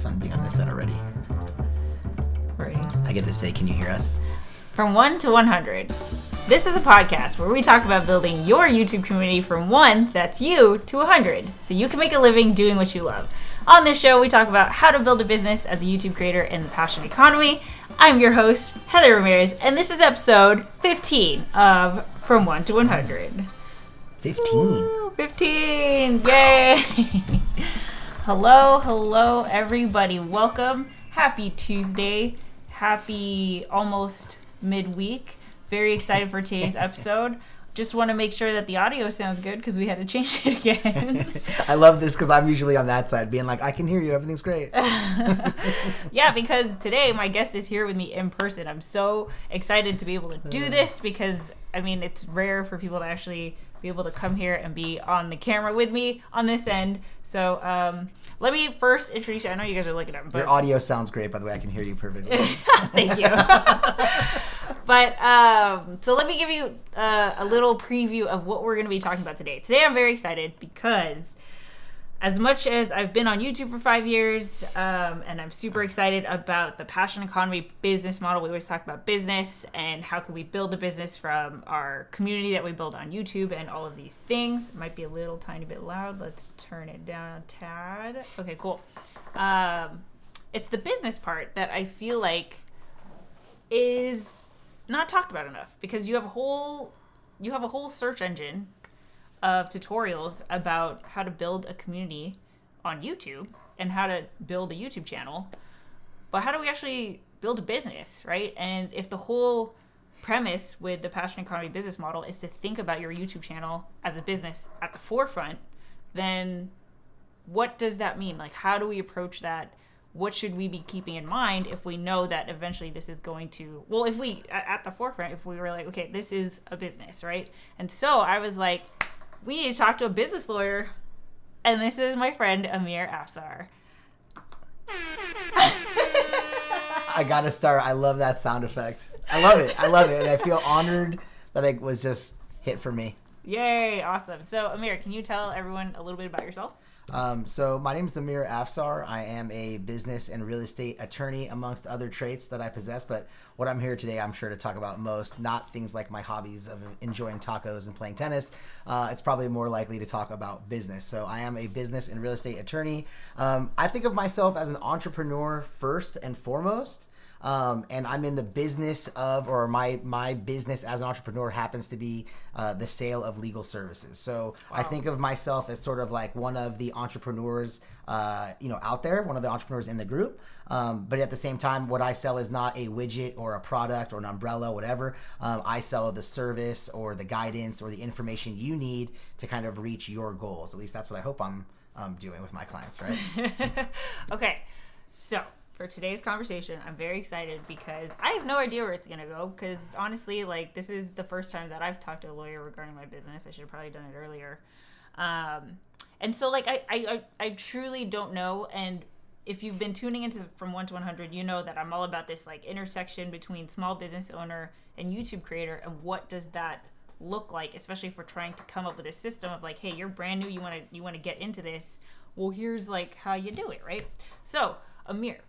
fun being on this set already. Ready? I get to say, can you hear us? From 1 to 100. This is a podcast where we talk about building your YouTube community from 1, that's you, to 100, so you can make a living doing what you love. On this show, we talk about how to build a business as a YouTube creator in the passion economy. I'm your host, Heather Ramirez, and this is episode 15 of From 1 to 100. 15? Woo, 15! Yay! Hello, everybody. Welcome. Happy Tuesday. Happy almost midweek. Very excited for today's episode. Just want to make sure that the audio sounds good because we had to change it again. I love this because I'm usually on that side being like, I can hear you. Everything's great. Yeah, because today my guest is here with me in person. I'm so excited to be able to do this because, I mean, it's rare for people to actually be able to come here and be on the camera with me on this end. So let me first introduce you. I know you guys are looking at me. Your audio sounds great, by the way. I can hear you perfectly. Thank you. But so let me give you a little preview of what we're going to be talking about today. Today I'm very excited because as much as I've been on YouTube for 5 years and I'm super excited about the passion economy business model, we always talk about business and how can we build a business from our community that we build on YouTube and all of these things. It might be a little tiny bit loud. Let's turn it down a tad. Okay, cool. It's the business part that I feel like is not talked about enough because you have a whole search engine of tutorials about how to build a community on YouTube and how to build a YouTube channel. But how do we actually build a business, right? And if the whole premise with the passion economy business model is to think about your YouTube channel as a business at the forefront, then what does that mean? Like, how do we approach that? What should we be keeping in mind if we know that eventually this is going to, well, if we, at the forefront, if we were like, okay, this is a business, right? And so I was like, we need to talk to a business lawyer, and this is my friend, Amir Afsar. I gotta start. I love that sound effect. I love it. And I feel honored that it was just hit for me. Yay, awesome. So, Amir, can you tell everyone a little bit about yourself? So my name is Amir Afsar. I am a business and real estate attorney amongst other traits that I possess. But what I'm here today, I'm sure to talk about most, not things like my hobbies of enjoying tacos and playing tennis. It's probably more likely to talk about business. So I am a business and real estate attorney. I think of myself as an entrepreneur first and foremost. And I'm in the business of, or my business as an entrepreneur happens to be the sale of legal services. So wow. I think of myself as sort of like one of the entrepreneurs, out there, one of the entrepreneurs in the group. But at the same time, what I sell is not a widget or a product or an umbrella, whatever. I sell the service or the guidance or the information you need to kind of reach your goals. At least that's what I hope I'm doing with my clients, right? Okay, so for today's conversation, I'm very excited because I have no idea where it's going to go because honestly, like, this is the first time that I've talked to a lawyer regarding my business. I should have probably done it earlier. And so, like, I truly don't know. And if you've been tuning into From 1 to 100, you know that I'm all about this, like, intersection between small business owner and YouTube creator and what does that look like, especially if we're trying to come up with a system of, like, hey, you're brand new, you want to get into this. Well, here's, like, how you do it, right? So, Amir,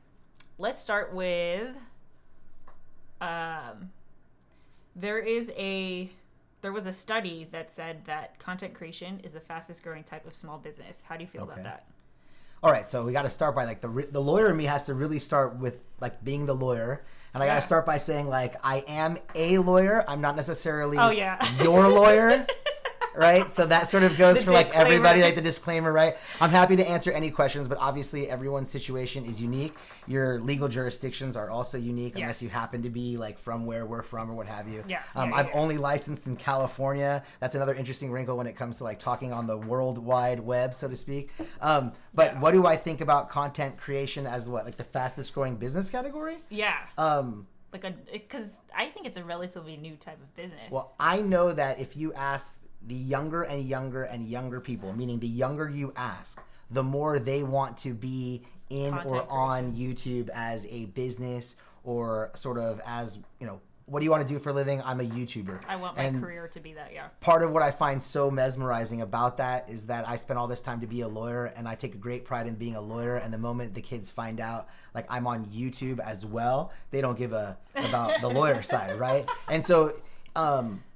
let's start with, there was a study that said that content creation is the fastest growing type of small business. How do you feel about that? All right, so we got to start by like the lawyer in me has to really start with like being the lawyer, and I got to start by saying like I am a lawyer. I'm not necessarily your lawyer. Right? So that sort of goes for like everybody, like the disclaimer, right? I'm happy to answer any questions, but obviously everyone's situation is unique. Your legal jurisdictions are also unique unless you happen to be like from where we're from or what have you. I'm only licensed in California. That's another interesting wrinkle when it comes to like talking on the world wide web, so to speak. But what do I think about content creation as what? Like the fastest growing business category? Yeah. Because I think it's a relatively new type of business. Well, I know that if you ask the younger and younger and younger people, meaning the younger you ask, the more they want to be in content or on YouTube as a business or sort of as, what do you want to do for a living? I'm a YouTuber. I want my career to be that, yeah. Part of what I find so mesmerizing about that is that I spent all this time to be a lawyer, and I take a great pride in being a lawyer. And the moment the kids find out, like, I'm on YouTube as well, they don't give about the lawyer side, right? And so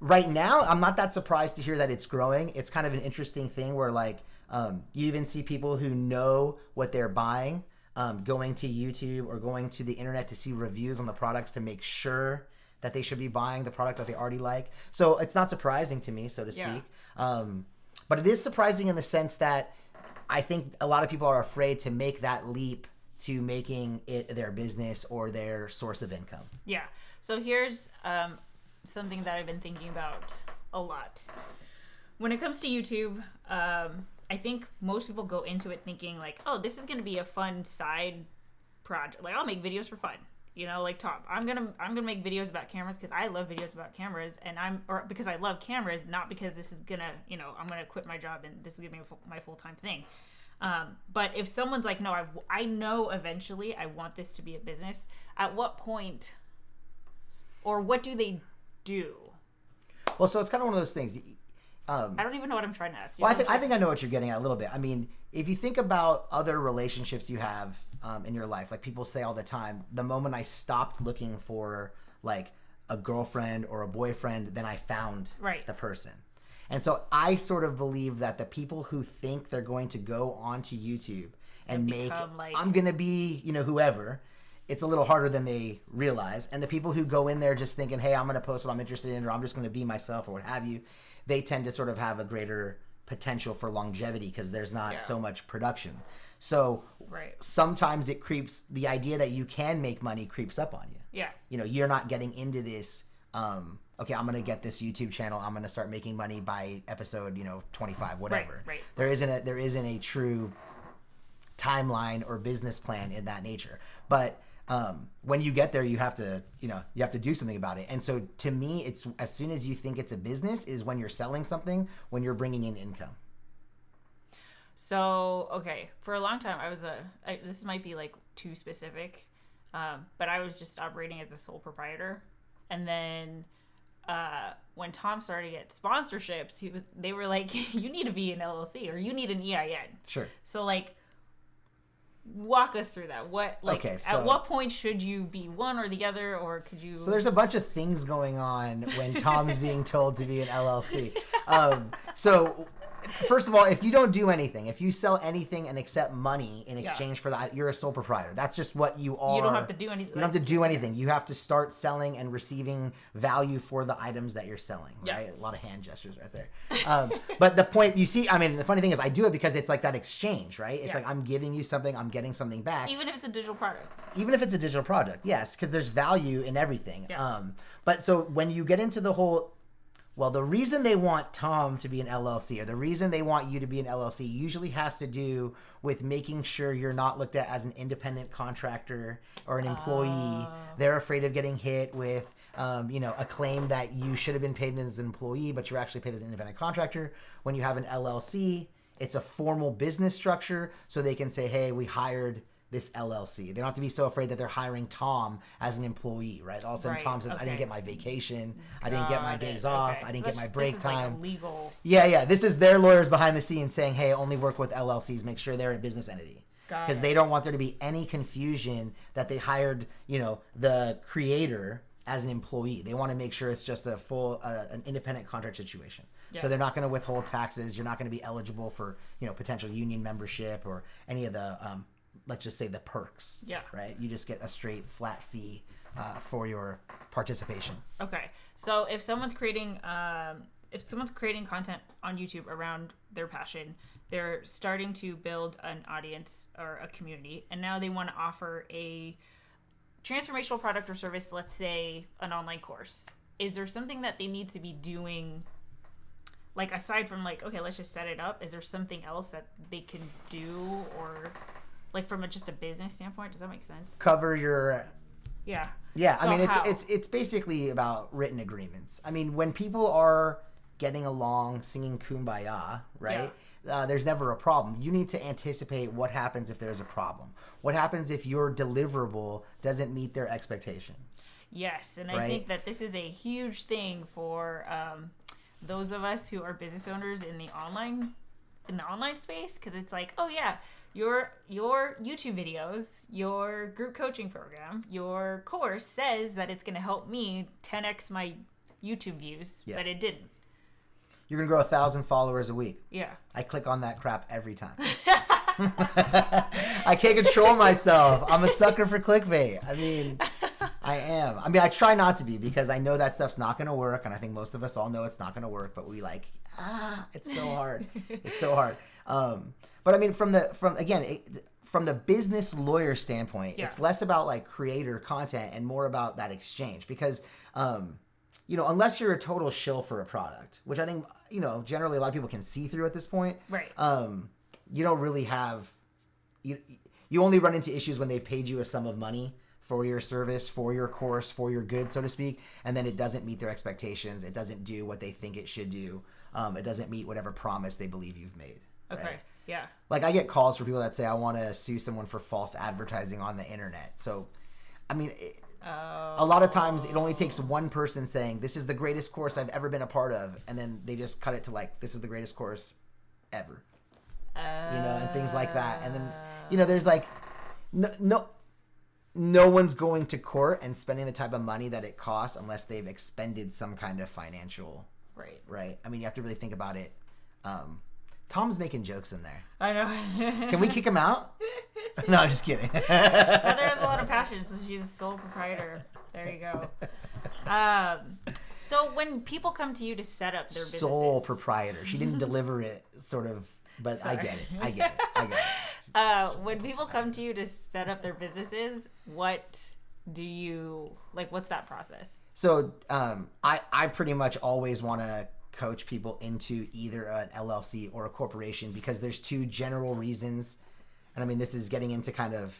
right now, I'm not that surprised to hear that it's growing. It's kind of an interesting thing where, like, you even see people who know what they're buying, going to YouTube or going to the internet to see reviews on the products to make sure that they should be buying the product that they already like. So it's not surprising to me, so to speak. But it is surprising in the sense that I think a lot of people are afraid to make that leap to making it their business or their source of income. Yeah. So here's something that I've been thinking about a lot. When it comes to YouTube, I think most people go into it thinking like, oh, this is going to be a fun side project. Like, I'll make videos for fun. You know, like Tom, I'm gonna make videos about cameras because I love videos about cameras, or because I love cameras, not because this is gonna, you know, I'm gonna quit my job and this is gonna be my full-time thing. But if someone's like, no, I know eventually I want this to be a business, at what point, or what do they do? Well, so it's kind of one of those things. I don't even know what I'm trying to ask. Well, I think I know what you're getting at a little bit. I mean, if you think about other relationships you have in your life, like people say all the time, the moment I stopped looking for like a girlfriend or a boyfriend, then I found the person. And so I sort of believe that the people who think they're going to go onto YouTube and make, I'm going to be, you know, whoever, it's a little harder than they realize. And the people who go in there just thinking, hey, I'm going to post what I'm interested in, or I'm just going to be myself, or what have you, they tend to sort of have a greater potential for longevity because there's not so much production. So sometimes it creeps, the idea that you can make money creeps up on you. Yeah. You know, you're not getting into this, okay, I'm going to get this YouTube channel, I'm going to start making money by episode, 25, whatever. Right. There isn't a true timeline or business plan in that nature. But when you get there, you have to do something about it. And so to me, it's as soon as you think it's a business is when you're selling something, when you're bringing in income. So, okay, for a long time, this might be like too specific, but I was just operating as a sole proprietor. And then when Tom started to get sponsorships, they were like, you need to be an LLC or you need an EIN. Sure. So like, walk us through that. At what point should you be one or the other, or could you? So there's a bunch of things going on when Tom's being told to be an LLC. So first of all, if you don't do anything, if you sell anything and accept money in exchange for that, you're a sole proprietor. That's just what you are. You don't have to do anything. You don't have to do anything. You have to start selling and receiving value for the items that you're selling, right? A lot of hand gestures right there. But the point, you see, I mean, the funny thing is I do it because it's like that exchange, right? It's like I'm giving you something, I'm getting something back. Even if it's a digital product. Even if it's a digital product, yes, because there's value in everything. Yeah. But so when you get into the whole... Well, the reason they want Tom to be an LLC or the reason they want you to be an LLC usually has to do with making sure you're not looked at as an independent contractor or an employee. They're afraid of getting hit with, a claim that you should have been paid as an employee, but you're actually paid as an independent contractor. When you have an LLC, it's a formal business structure, so they can say, hey, we hired this LLC. They don't have to be so afraid that they're hiring Tom as an employee, right? All of a sudden, Tom says, I didn't get my vacation. I didn't get my days off. I didn't get my break time. Like legal. Yeah. This is their lawyers behind the scenes saying, hey, only work with LLCs. Make sure they're a business entity. Because they don't want there to be any confusion that they hired, the creator as an employee. They want to make sure it's just a full, an independent contract situation. Yeah. So they're not going to withhold taxes. You're not going to be eligible for, potential union membership or any of the, let's just say the perks. Yeah. Right? You just get a straight flat fee for your participation. Okay. So if someone's creating content on YouTube around their passion, they're starting to build an audience or a community, and now they want to offer a transformational product or service, let's say an online course. Is there something that they need to be doing, like aside from like, okay, let's just set it up? Is there something else that they can do, or like from just a business standpoint? Does that make sense? Cover your... Yeah. Yeah, so I mean, it's basically about written agreements. I mean, when people are getting along, singing Kumbaya, right? Yeah. There's never a problem. You need to anticipate what happens if there's a problem. What happens if your deliverable doesn't meet their expectation? Yes, and I Right? think that this is a huge thing for those of us who are business owners in the online space, because it's like, oh yeah, your YouTube videos, your group coaching program, your course says that it's going to help me 10x my YouTube views, Yeah. but it didn't. You're going to grow 1,000 followers a week. Yeah. I click on that crap every time. I can't control myself. I'm a sucker for clickbait. I mean, I am. I mean, I try not to be, because I know that stuff's not going to work, and I think most of us all know it's not going to work, but we like, it's so hard. It's so hard. But I mean, from the business lawyer standpoint, Yeah. it's less about like creator content and more about that exchange, because unless you're a total shill for a product, which I think, generally a lot of people can see through at this point. Right. You don't really have, you only run into issues when they've paid you a sum of money for your service, for your course, for your good, so to speak, and then it doesn't meet their expectations. It doesn't do what they think it should do. It doesn't meet whatever promise they believe you've made. Okay. Right? Yeah. Like, I get calls from people that say, I want to sue someone for false advertising on the internet. So, I mean, a lot of times it only takes one person saying, this is the greatest course I've ever been a part of, and then they just cut it to like, this is the greatest course ever. And things like that. And then, there's like, no one's going to court and spending the type of money that it costs unless they've expended some kind of financial. Right. I mean, you have to really think about it. Tom's making jokes in there. I know. Can we kick him out? No, I'm just kidding. Heather has a lot of passion, so she's a sole proprietor. There you go. So when people come to you to set up their businesses, Sole proprietor. She didn't deliver it, sort of, but Sorry. I get it. When people come to you to set up their businesses, what's that process? So I pretty much always want to coach people into either an LLC or a corporation, because there's two general reasons. And I mean, this is getting into kind of,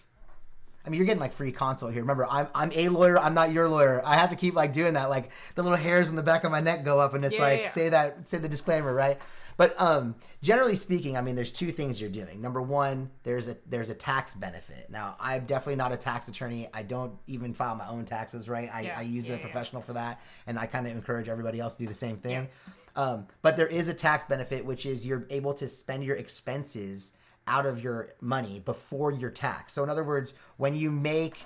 I mean, you're getting like free consult here. Remember, I'm a lawyer. I'm not your lawyer. I have to keep like doing that. Like the little hairs on the back of my neck go up, and it's say the disclaimer, right? But generally speaking, I mean, there's two things you're doing. Number one, there's a tax benefit. Now, I'm definitely not a tax attorney. I don't even file my own taxes, right? I use a professional for that, and I kind of encourage everybody else to do the same thing. Yeah. But there is a tax benefit, which is you're able to spend your expenses out of your money before your tax. So in other words, when you make,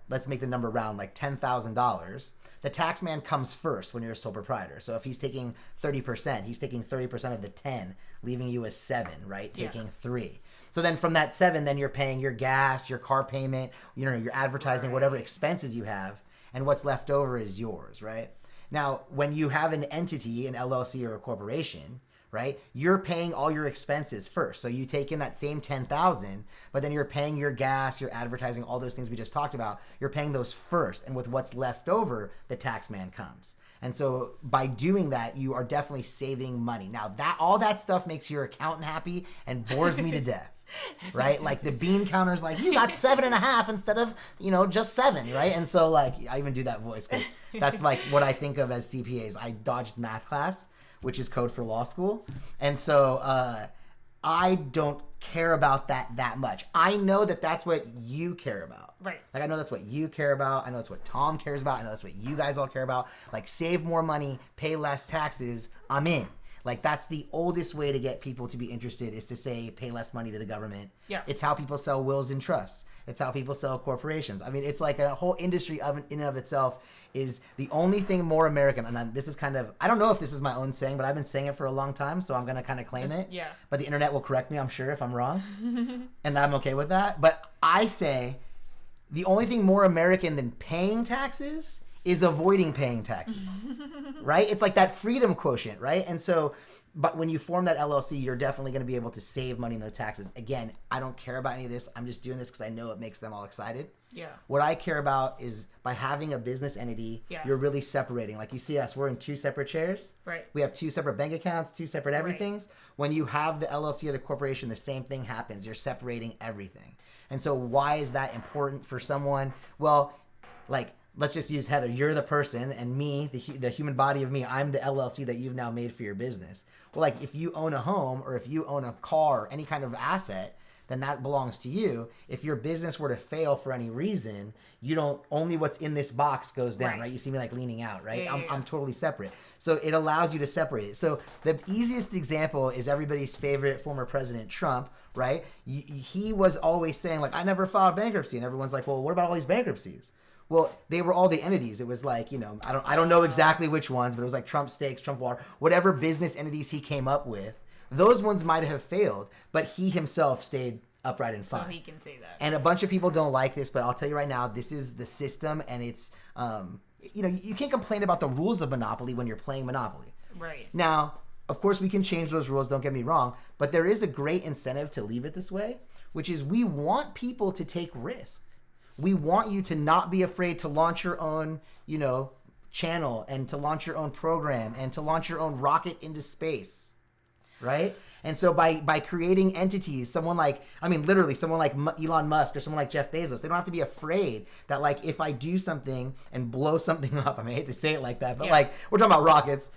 let's make the number round, like $10,000, the tax man comes first when you're a sole proprietor. So if he's taking 30%, he's taking 30% of the 10, leaving you as 7, right? Taking 3. So then from that 7, then you're paying your gas, your car payment, your advertising, whatever expenses you have, and what's left over is yours, right? Now, when you have an entity, an LLC or a corporation, right, you're paying all your expenses first. So you take in that same 10,000, but then you're paying your gas, your advertising, all those things we just talked about. You're paying those first, and with what's left over, the tax man comes. And so by doing that, you are definitely saving money. Now, all that stuff makes your accountant happy and bores me to death. Right? Like the bean counter's like, you got 7.5 instead of, just 7, right? And so like, I even do that voice because that's like what I think of as CPAs. I dodged math class, which is code for law school. And so I don't care about that much. I know that that's what you care about. Right. Like I know that's what you care about. I know that's what Tom cares about. I know that's what you guys all care about. Like save more money, pay less taxes, I'm in. Like that's the oldest way to get people to be interested is to say pay less money to the government. Yeah. It's how people sell wills and trusts. It's how people sell corporations. I mean, it's like a whole industry in and of itself is the only thing more American. And this is kind of, I don't know if this is my own saying, but I've been saying it for a long time, so I'm going to kind of claim it. Yeah. But the internet will correct me, I'm sure, if I'm wrong. And I'm okay with that. But I say the only thing more American than paying taxes is avoiding paying taxes, right? It's like that freedom quotient, right? And so, but when you form that LLC, you're definitely going to be able to save money in the taxes. Again, I don't care about any of this. I'm just doing this because I know it makes them all excited. Yeah. What I care about is by having a business entity, you're really separating. Like you see us, we're in 2 separate chairs. Right. We have 2 separate bank accounts, 2 separate everythings. Right. When you have the LLC or the corporation, the same thing happens. You're separating everything. And so why is that important for someone? Well, like, let's just use Heather. You're the person, and me, the human body of me, I'm the LLC that you've now made for your business. Well, like if you own a home or if you own a car or any kind of asset, then that belongs to you. If your business were to fail for any reason, you don't, only what's in this box goes down, right? You see me like leaning out, right? Yeah, I'm totally separate. So it allows you to separate it. So the easiest example is everybody's favorite former president, Trump, right? He was always saying like, I never filed bankruptcy. And everyone's like, well, what about all these bankruptcies? Well, they were all the entities. It was like, you know, I don't know exactly which ones, but it was like Trump Steaks, Trump Water, whatever business entities he came up with. Those ones might have failed, but he himself stayed upright and fine. So he can say that. And a bunch of people don't like this, but I'll tell you right now, this is the system, and it's, you know, you can't complain about the rules of Monopoly when you're playing Monopoly. Right. Now, of course, we can change those rules, don't get me wrong, but there is a great incentive to leave it this way, which is we want people to take risks. We want you to not be afraid to launch your own, you know, channel and to launch your own program and to launch your own rocket into space, right? And so by creating entities, someone like Elon Musk or someone like Jeff Bezos, they don't have to be afraid that like if I do something and blow something up, I mean, I hate to say it like that, but like we're talking about rockets,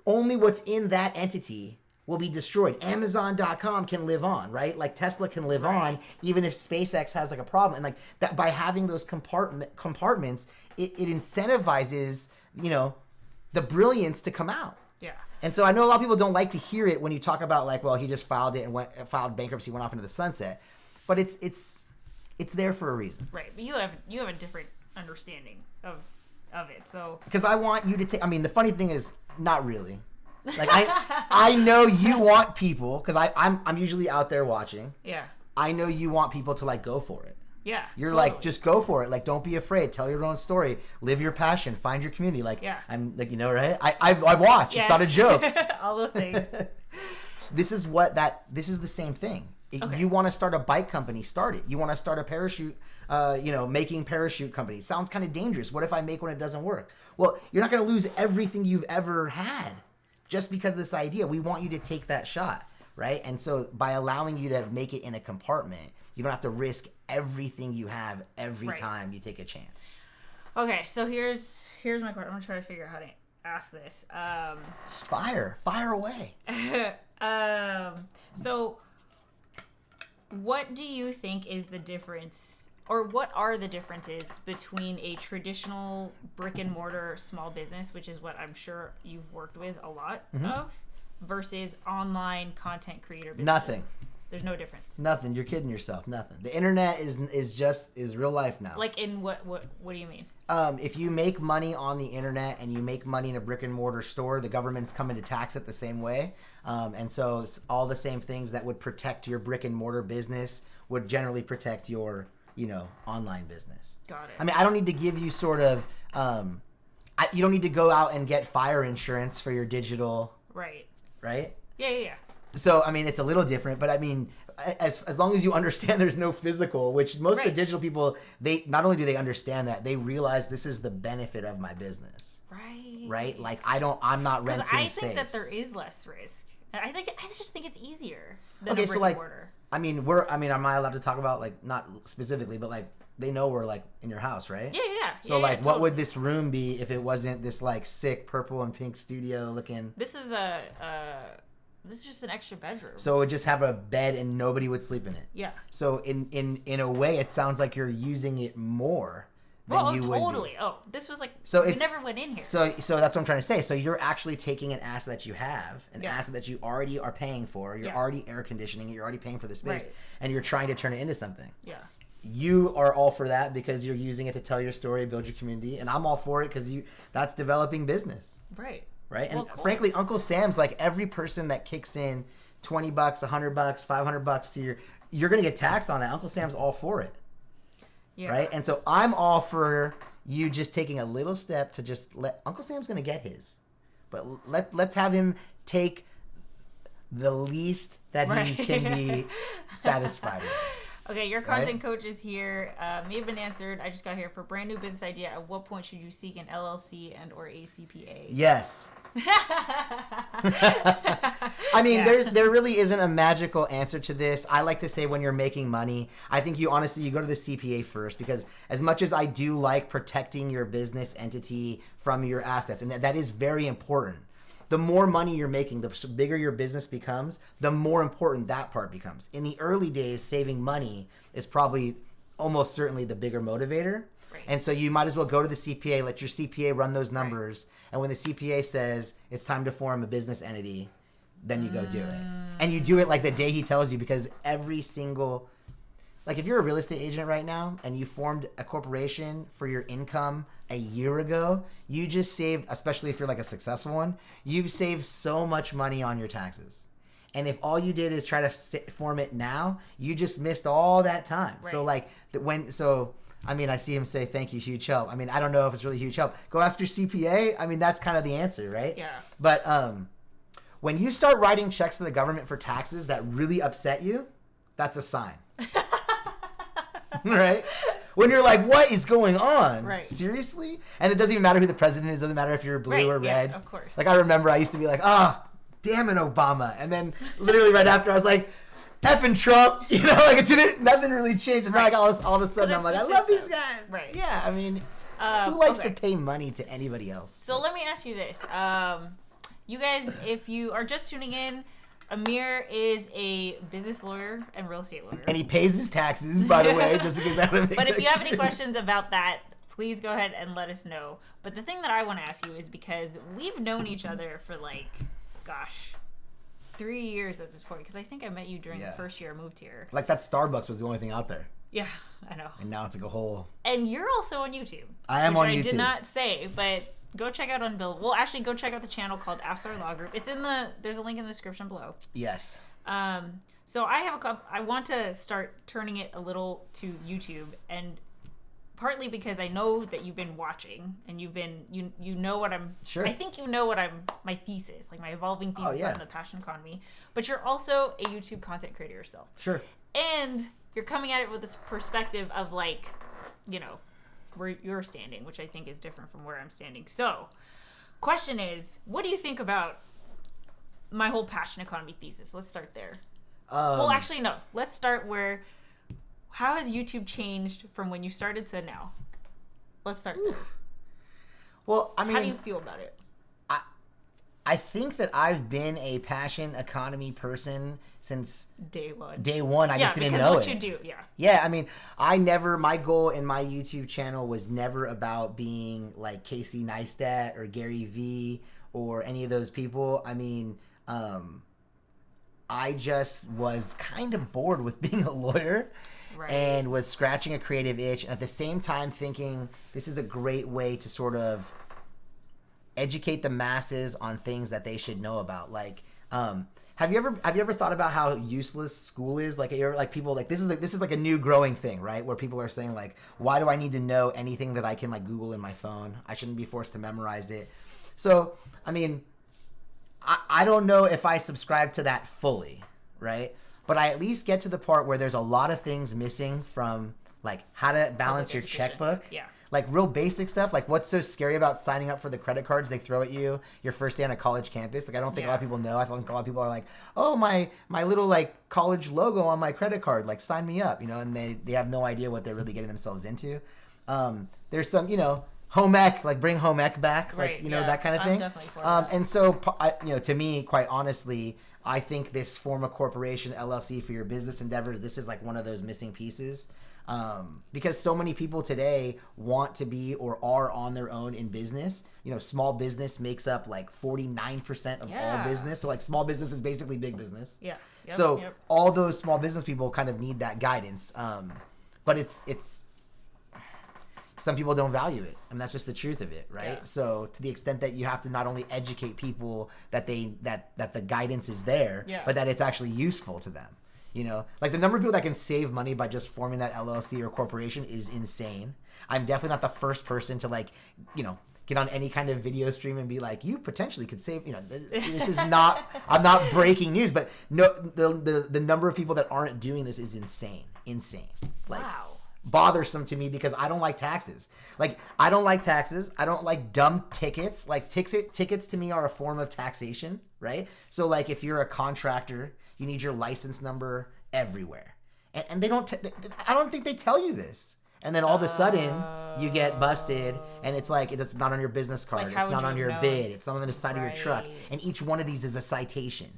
only what's in that entity will be destroyed. Amazon.com can live on, right? Like Tesla can live on even if SpaceX has like a problem. And like that, by having those compartments, it incentivizes, you know, the brilliance to come out. Yeah. And so I know a lot of people don't like to hear it when you talk about like, well, he just filed it and filed bankruptcy, went off into the sunset. But it's there for a reason. Right. But you have a different understanding of it. So because I want you to take. I mean, the funny thing is, not really. Like I know you want people, because I'm usually out there watching. Yeah. I know you want people to like go for it. Yeah. You're like, just go for it. Like, don't be afraid. Tell your own story. Live your passion. Find your community. Like, I'm like, you know, right? I watch. Yes. It's not a joke. All those things. So this is the same thing. You want to start a bike company, start it. You want to start a parachute, making parachute company. Sounds kind of dangerous. What if I make one that doesn't work? Well, you're not going to lose everything you've ever had just because of this idea. We want you to take that shot, right? And so by allowing you to make it in a compartment, you don't have to risk everything you have every time you take a chance. Okay, so here's my question. I'm gonna try to figure out how to ask this. Fire away. So what do you think is the difference, or what are the differences between a traditional brick and mortar small business, which is what I'm sure you've worked with a lot of, versus online content creator business? Nothing. There's no difference. Nothing. You're kidding yourself. Nothing. The internet is real life now. Like in what do you mean? If you make money on the internet and you make money in a brick and mortar store, the government's coming to tax it the same way. And so it's all the same things that would protect your brick and mortar business would generally protect your, online business. Got it. I mean, I don't need to give you sort of, you don't need to go out and get fire insurance for your digital. Right. Right? Yeah. So, I mean, it's a little different, but I mean, as long as you understand there's no physical, which most of the digital people, they not only do they understand that, they realize this is the benefit of my business. Right? Like, I'm not renting space. I think that there is less risk. I just think it's easier than okay, a brick so like, and mortar. I mean, am I allowed to talk about, like, not specifically, but like, they know we're like in your house, right? Yeah. So what would this room be if it wasn't this like sick purple and pink studio looking? This is just an extra bedroom. So it would just have a bed and nobody would sleep in it. Yeah. So in a way, it sounds like you're using it more than you would be. Totally. Oh, this was like, we never went in here. So that's what I'm trying to say. So you're actually taking an asset that you have, an asset that you already are paying for. You're already air conditioning it. You're already paying for the space, and you're trying to turn it into something. Yeah. You are all for that because you're using it to tell your story, build your community, and I'm all for it because that's developing business. Right. And frankly, Uncle Sam's, like, every person that kicks in $20, $100, $500 to you're going to get taxed on that. Uncle Sam's all for it. Yeah. Right? And so I'm all for you just taking a little step to just let Uncle Sam's going to get his. But let's have him take the least that he can be satisfied with. Okay, your content coach is here. May have been answered. I just got here. For brand new business idea, at what point should you seek an LLC and or ACPA? Yes. I mean, there really isn't a magical answer to this. I like to say when you're making money, I think you go to the CPA first, because as much as I do like protecting your business entity from your assets, and that is very important, the more money you're making, the bigger your business becomes, the more important that part becomes. In the early days, saving money is probably almost certainly the bigger motivator. Right. And so you might as well go to the CPA, let your CPA run those numbers. Right. And when the CPA says it's time to form a business entity, then you go do it. And you do it like the day he tells you, because every single, like if you're a real estate agent right now and you formed a corporation for your income a year ago, you just saved, especially if you're like a successful one, you've saved so much money on your taxes. And if all you did is try to form it now, you just missed all that time. Right. So like I mean, I see him say, thank you, huge help. I mean, I don't know if it's really huge help. Go ask your CPA. I mean, that's kind of the answer, right? Yeah. But when you start writing checks to the government for taxes that really upset you, that's a sign. Right? When you're like, what is going on? Right. Seriously? And it doesn't even matter who the president is. It doesn't matter if you're blue or red. Yeah, of course. Like, I remember I used to be like, damn it, Obama. And then literally right after I was like, effing Trump, like nothing really changed. It's not like all of a sudden I'm like, I love these guys. Right. Yeah, I mean, who likes to pay money to anybody else? So let me ask you this. You guys, if you are just tuning in, Amir is a business lawyer and real estate lawyer. And he pays his taxes, by the way, just in case I have But if you have any questions about that, please go ahead and let us know. But the thing that I want to ask you is because we've known each other for 3 years at this point, because I think I met you during the first year I moved here. Like that Starbucks was the only thing out there. Yeah, I know. And now it's like a whole... And you're also on YouTube. I am on YouTube. Which I did not say, but go check out Unbuild. Well, actually, go check out the channel called Afsar Law Group. It's there's a link in the description below. Yes. So I want to start turning it a little to YouTube, and partly because I know that you've been watching and you know what I'm. Sure. I think you know what my thesis, like my evolving thesis on the passion economy. But you're also a YouTube content creator yourself. Sure. And you're coming at it with this perspective of where you're standing, which I think is different from where I'm standing. So, question is, what do you think about my whole passion economy thesis? Let's start there. Well, actually, no. Let's start how has YouTube changed from when you started to now? Let's start there. Well, I mean... How do you feel about it? I think that I've been a passion economy person since... Day one. I just didn't know it. Yeah, because what you do, yeah. Yeah, I mean, my goal in my YouTube channel was never about being like Casey Neistat or Gary Vee or any of those people. I mean, I just was kind of bored with being a lawyer. Right. And was scratching a creative itch, and at the same time thinking this is a great way to sort of educate the masses on things that they should know about. Like, have you ever thought about how useless school is? Like, you're like people like this is like a new growing thing, right? Where people are saying like, why do I need to know anything that I can like Google in my phone? I shouldn't be forced to memorize it. So, I mean, I don't know if I subscribe to that fully, right? But I at least get to the part where there's a lot of things missing from like how to balance your checkbook. Yeah. Like real basic stuff. Like what's so scary about signing up for the credit cards they throw at you your first day on a college campus? Like I don't think a lot of people know. I think a lot of people are like, oh, my little like college logo on my credit card, like sign me up, and they have no idea what they're really getting themselves into. There's some, home ec, like bring home ec back, right, like, that kind of thing. I'm definitely for that. And so, to me, quite honestly, I think this form a corporation, LLC for your business endeavors, this is like one of those missing pieces. Because so many people today want to be or are on their own in business. Small business makes up like 49% of all business. So like small business is basically big business. Yeah. Yep, so all those small business people kind of need that guidance. But it's some people don't value it, and that's just the truth of it, right? Yeah. So to the extent that you have to not only educate people that the guidance is there, but that it's actually useful to them. Like the number of people that can save money by just forming that LLC or corporation is insane. I'm definitely not the first person to get on any kind of video stream and be like, you potentially could save, this is not, I'm not breaking news, but no, the number of people that aren't doing this is insane. Like, wow. Bothersome to me because I don't like taxes. Like, I don't like taxes. I don't like dumb tickets. Like, tickets to me are a form of taxation, right? So, like, if you're a contractor, you need your license number everywhere. And they don't, I don't think they tell you this. And then all of a sudden, you get busted, and it's like, it's not on your business card. Like, how it's not would on you your know? bid. It's not on the side of your truck. Right. And each one of these is a citation.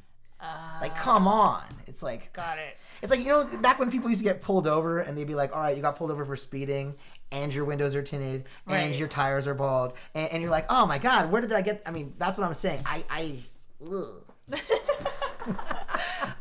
Like, come on. It's like... Got it. It's like, you know, back when people used to get pulled over, and they'd be like, all right, you got pulled over for speeding, and your windows are tinted, and Right. your tires are bald, and you're like, oh my God, where did I get... I mean, that's what I'm saying. Ugh.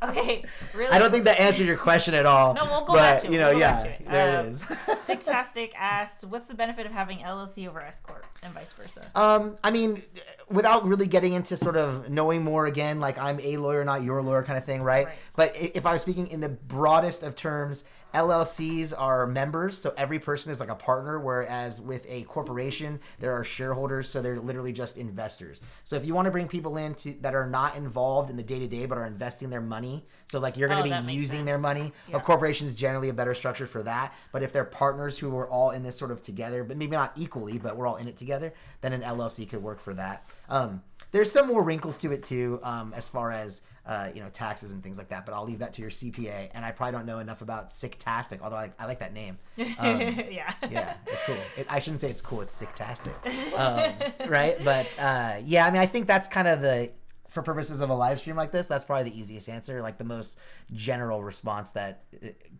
Okay, really? I don't think that answered your question at all. No, we'll go back to it. You know, We'll go yeah, back to it. there it is. Sicktastic asked, what's the benefit of having LLC over S Corp and vice versa? I mean, without really getting into sort of knowing more again, like I'm a lawyer, not your lawyer kind of thing, right? But if I was speaking in the broadest of terms, LLCs are members, so every person is like a partner, whereas with a corporation, there are shareholders, so they're literally just investors. So if you want to bring people in that are not involved in the day-to-day but are investing their money, so like you're going to be using their money, a corporation is generally a better structure for that. But if they're partners who are all in this sort of together, but maybe not equally, but we're all in it together, then an LLC could work for that. There's some more wrinkles to it too, as far as taxes and things like that. But I'll leave that to your CPA. And I probably don't know enough about Sicktastic, although I like that name. Yeah, it's cool. I shouldn't say it's cool. It's Sicktastic, right? But yeah, I mean, I think that's kind of for purposes of a live stream like this, that's probably the easiest answer, like the most general response that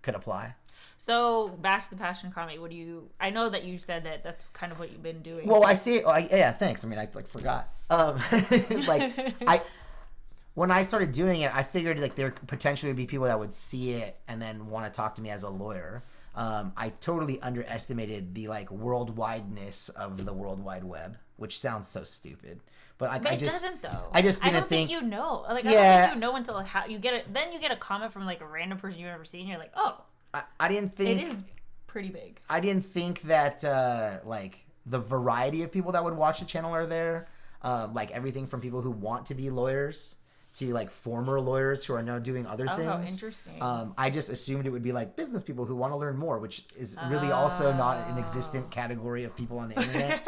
could apply. So back to the passion comedy. I know that you said that that's kind of what you've been doing. Well, I see it. Yeah, thanks. I mean, I forgot. When I started doing it, I figured like there potentially would be people that would see it and then want to talk to me as a lawyer. I totally underestimated the like worldwideness of the World Wide Web, which sounds so stupid. But it doesn't though. I just didn't think you know. Like I don't think you know until you get it. Then you get a comment from like a random person you've never seen. You're like, oh. I didn't think it is pretty big. I didn't think that like the variety of people that would watch the channel are there. Like everything from people who want to be lawyers to like former lawyers who are now doing other things. Oh, interesting. I just assumed it would be like business people who want to learn more, which is really also not an existent category of people on the internet.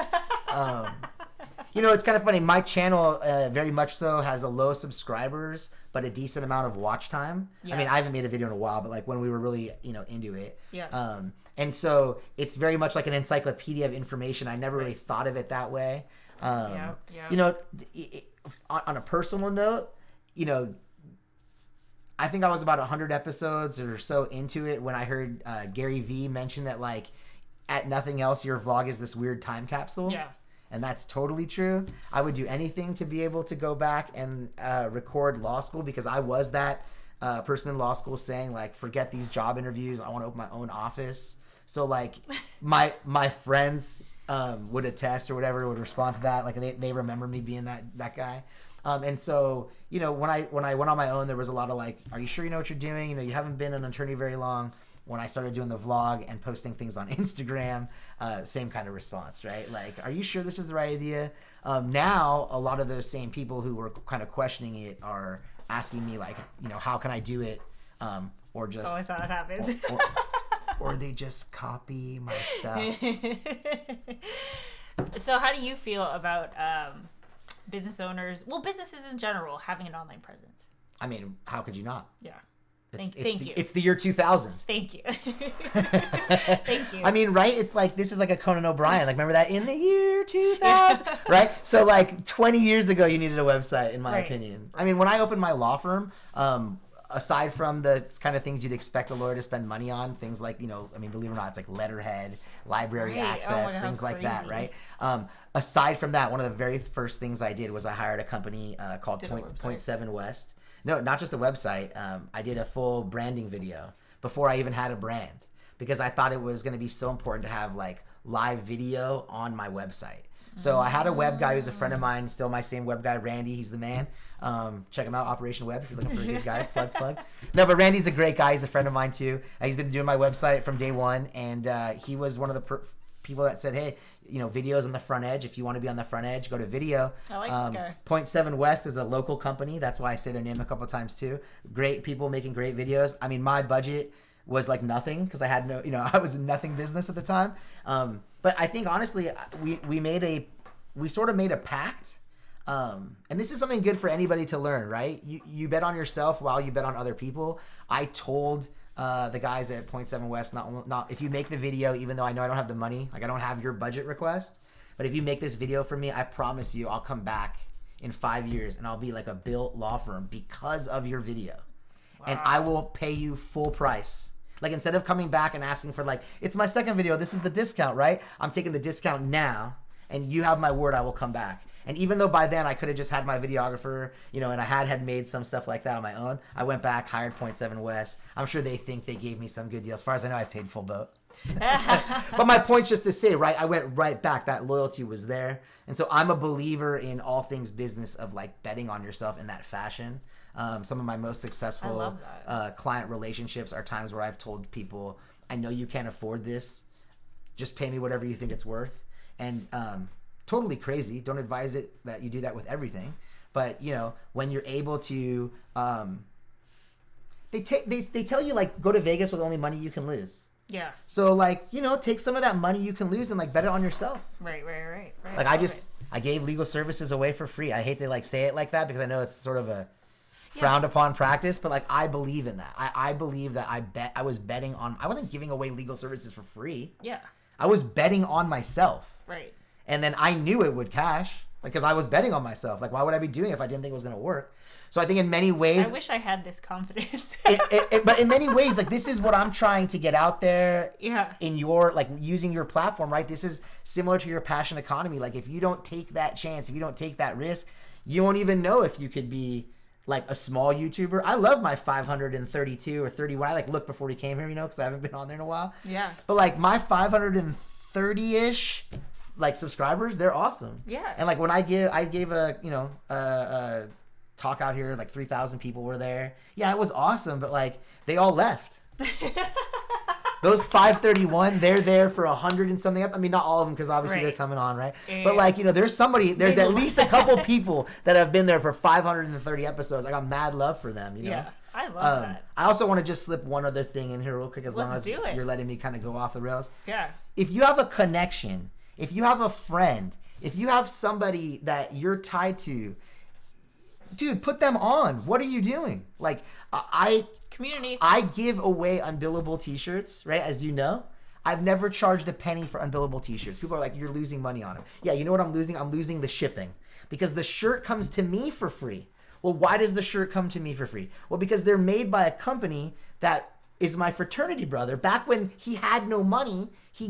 It's kind of funny. My channel very much so has a low subscribers, but a decent amount of watch time. Yeah. I mean, I haven't made a video in a while, but like when we were really, into it. Yeah. And so it's very much like an encyclopedia of information. I never really thought of it that way. On a personal note, I think I was about 100 episodes or so into it when I heard Gary Vee mention that like at nothing else, your vlog is this weird time capsule. Yeah. And that's totally true. I would do anything to be able to go back and record law school because I was that person in law school saying like, forget these job interviews. I want to open my own office. So like my friends would attest or whatever, would respond to that. Like they remember me being that guy. And so, when I went on my own, there was a lot of like, are you sure you know what you're doing? You haven't been an attorney very long. When I started doing the vlog and posting things on Instagram, same kind of response, right? Like, are you sure this is the right idea? Now, a lot of those same people who were kind of questioning it are asking me like, how can I do it? Or just... always how it happens. Or they just copy my stuff. So how do you feel about business owners, businesses in general, having an online presence? I mean, how could you not? Yeah. Thank you. It's the year 2000. Thank you. Thank you. I mean, right? It's like, this is like a Conan O'Brien. Like, remember that? In the year 2000, right? So, like, 20 years ago, you needed a website, in my opinion. I mean, when I opened my law firm, aside from the kind of things you'd expect a lawyer to spend money on, things like, I mean, believe it or not, it's like letterhead, library access, things like that, right? Aside from that, one of the very first things I did was I hired a company called Point 7 West. No, not just a website. I did a full branding video before I even had a brand because I thought it was going to be so important to have like live video on my website. So I had a web guy who's a friend of mine, still my same web guy, Randy. He's the man. Check him out, Operation Web, if you're looking for a good guy. Plug. No, but Randy's a great guy. He's a friend of mine too. He's been doing my website from day one, and he was one of the people that said, hey, video's on the front edge. If you want to be on the front edge, go to video. I like this guy. Point 7 West is a local company. That's why I say their name a couple times too. Great people making great videos. I mean, my budget was like nothing because I had no, I was in nothing business at the time. But I think honestly, we sort of made a pact. And this is something good for anybody to learn, right? You bet on yourself while you bet on other people. I told the guys at Point 7 West, not if you make the video, even though I know I don't have the money, like I don't have your budget request, but if you make this video for me, I promise you I'll come back in 5 years and I'll be like a built law firm because of your video. Wow. And I will pay you full price. Like instead of coming back and asking for like, it's my second video, this is the discount, right? I'm taking the discount now and you have my word I will come back. And even though by then I could have just had my videographer, you know, and I had made some stuff like that on my own, I went back, hired Point 7 West. I'm sure they think they gave me some good deal. As far as I know, I paid full boat. But my point's just to say, right, I went right back. That loyalty was there. And so I'm a believer in all things business of like betting on yourself in that fashion. Some of my most successful client relationships are times where I've told people, I know you can't afford this. Just pay me whatever you think it's worth. And totally crazy. Don't advise it that you do that with everything. But, you know, when you're able to, they tell you, like, go to Vegas with only money you can lose. Yeah. So, like, you know, take some of that money you can lose and, like, bet it on yourself. Right. Like, I gave legal services away for free. I hate to, like, say it like that because I know it's sort of a frowned upon practice, but, like, I believe in that. I believe that I was betting on, I wasn't giving away legal services for free. Yeah. I was betting on myself. Right. And then I knew it would cash, like, because I was betting on myself. Like, why would I be doing it if I didn't think it was going to work? So I think in many ways... I wish I had this confidence. But in many ways, like, this is what I'm trying to get out there in your, like, using your platform, right? This is similar to your passion economy. Like, if you don't take that chance, if you don't take that risk, you won't even know if you could be, like, a small YouTuber. I love my 532 or 31. I, like, looked before we came here, you know, because I haven't been on there in a while. Yeah. But, like, my 530-ish... like subscribers, they're awesome. Yeah. And like when I gave a, you know, a talk out here, like 3,000 people were there. Yeah, it was awesome, but like they all left. Those 531, they're there for 100 and something up. I mean, not all of them because obviously they're coming on, right? Yeah. But like, you know, there's at least a couple people that have been there for 530 episodes. I got mad love for them, you know? Yeah. I love that. I also want to just slip one other thing in here real quick as long as you're letting me kind of go off the rails. Yeah. If you have a connection, if you have a friend, if you have somebody that you're tied to, dude, put them on. What are you doing? Like, I give away unbillable t-shirts, right? As you know, I've never charged a penny for unbillable t-shirts. People are like, you're losing money on them. Yeah, you know what I'm losing? I'm losing the shipping because the shirt comes to me for free. Well, why does the shirt come to me for free? Well, because they're made by a company that is my fraternity brother. Back when he had no money, he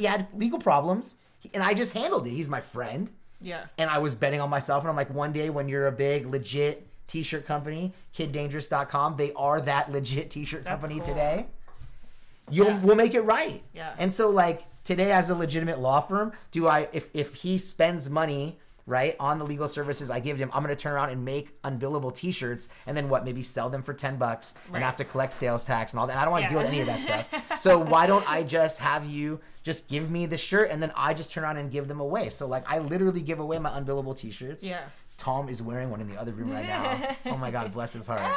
had legal problems, and I just handled it. He's my friend. Yeah. And I was betting on myself, and I'm like, one day when you're a big, legit t-shirt company, kiddangerous.com, they are that legit t-shirt company today. We'll make it right. Yeah. And so, like, today as a legitimate law firm, if he spends money, right, on the legal services I give him, I'm going to turn around and make unbillable t-shirts and then maybe sell them for $10 and have to collect sales tax and all that. And I don't want to deal with any of that stuff. So why don't I just have you just give me the shirt and then I just turn around and give them away? So like I literally give away my unbillable t-shirts. Yeah. Tom is wearing one in the other room right now. Oh my God, bless his heart.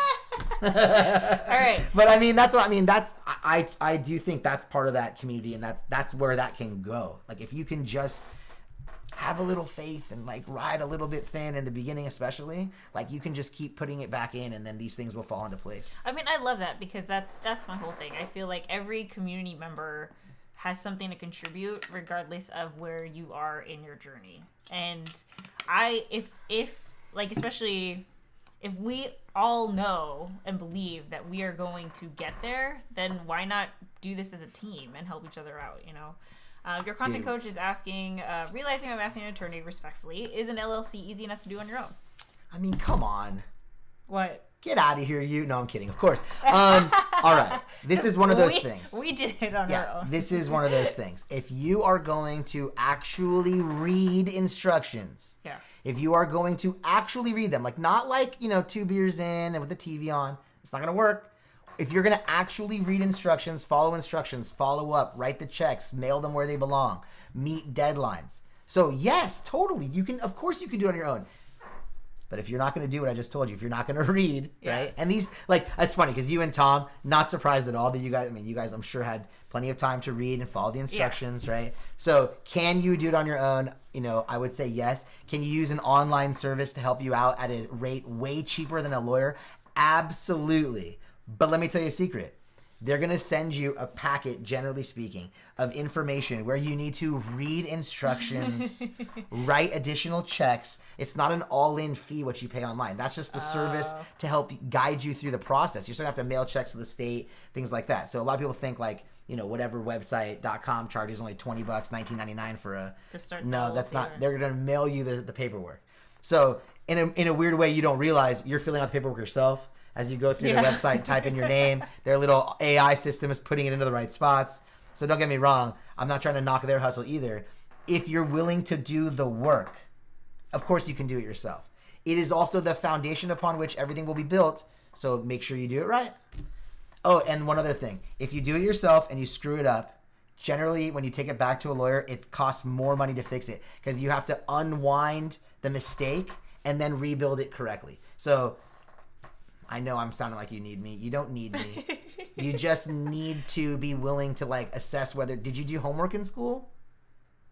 All right. But I mean, I do think that's part of that community, and that's where that can go. Like if you can just have a little faith and like ride a little bit thin in the beginning, especially, like you can just keep putting it back in and then these things will fall into place. I mean, I love that because that's my whole thing. I feel like every community member has something to contribute regardless of where you are in your journey. And if like, especially if we all know and believe that we are going to get there, then why not do this as a team and help each other out, you know? Your content coach is asking, realizing I'm asking an attorney respectfully, is an LLC easy enough to do on your own? I mean, come on. What? Get out of here, you. No, I'm kidding, of course. All right. This is one of those things. We did it on our own. This is one of those things. If you are going to actually read instructions, if you are going to actually read them, like not like, 2 beers in and with the TV on, it's not going to work. If you're going to actually read instructions, follow up, write the checks, mail them where they belong, meet deadlines. So yes, totally. Of course you can do it on your own. But if you're not going to do what I just told you, if you're not going to read, right? And these, like, it's funny because you and Tom, not surprised at all that you guys, I'm sure had plenty of time to read and follow the instructions, right? So can you do it on your own? I would say yes. Can you use an online service to help you out at a rate way cheaper than a lawyer? Absolutely. But let me tell you a secret. they're going to send you a packet, generally speaking, of information where you need to read instructions, write additional checks. It's not an all-in fee what you pay online. That's just the service to help guide you through the process. You're still going to have to mail checks to the state, things like that. So a lot of people think like, you know, whatever website.com charges only $20, $19.99 for a... To start no, that's not... They're going to mail you the paperwork. So in a weird way, you don't realize you're filling out the paperwork yourself. As you go through the website, type in your name. Their little AI system is putting it into the right spots. So don't get me wrong. I'm not trying to knock their hustle either. If you're willing to do the work, of course you can do it yourself. It is also the foundation upon which everything will be built. So make sure you do it right. Oh, and one other thing. If you do it yourself and you screw it up, generally when you take it back to a lawyer, it costs more money to fix it because you have to unwind the mistake and then rebuild it correctly. So... I know I'm sounding like you need me. You don't need me. You just need to be willing to like assess whether, did you do homework in school?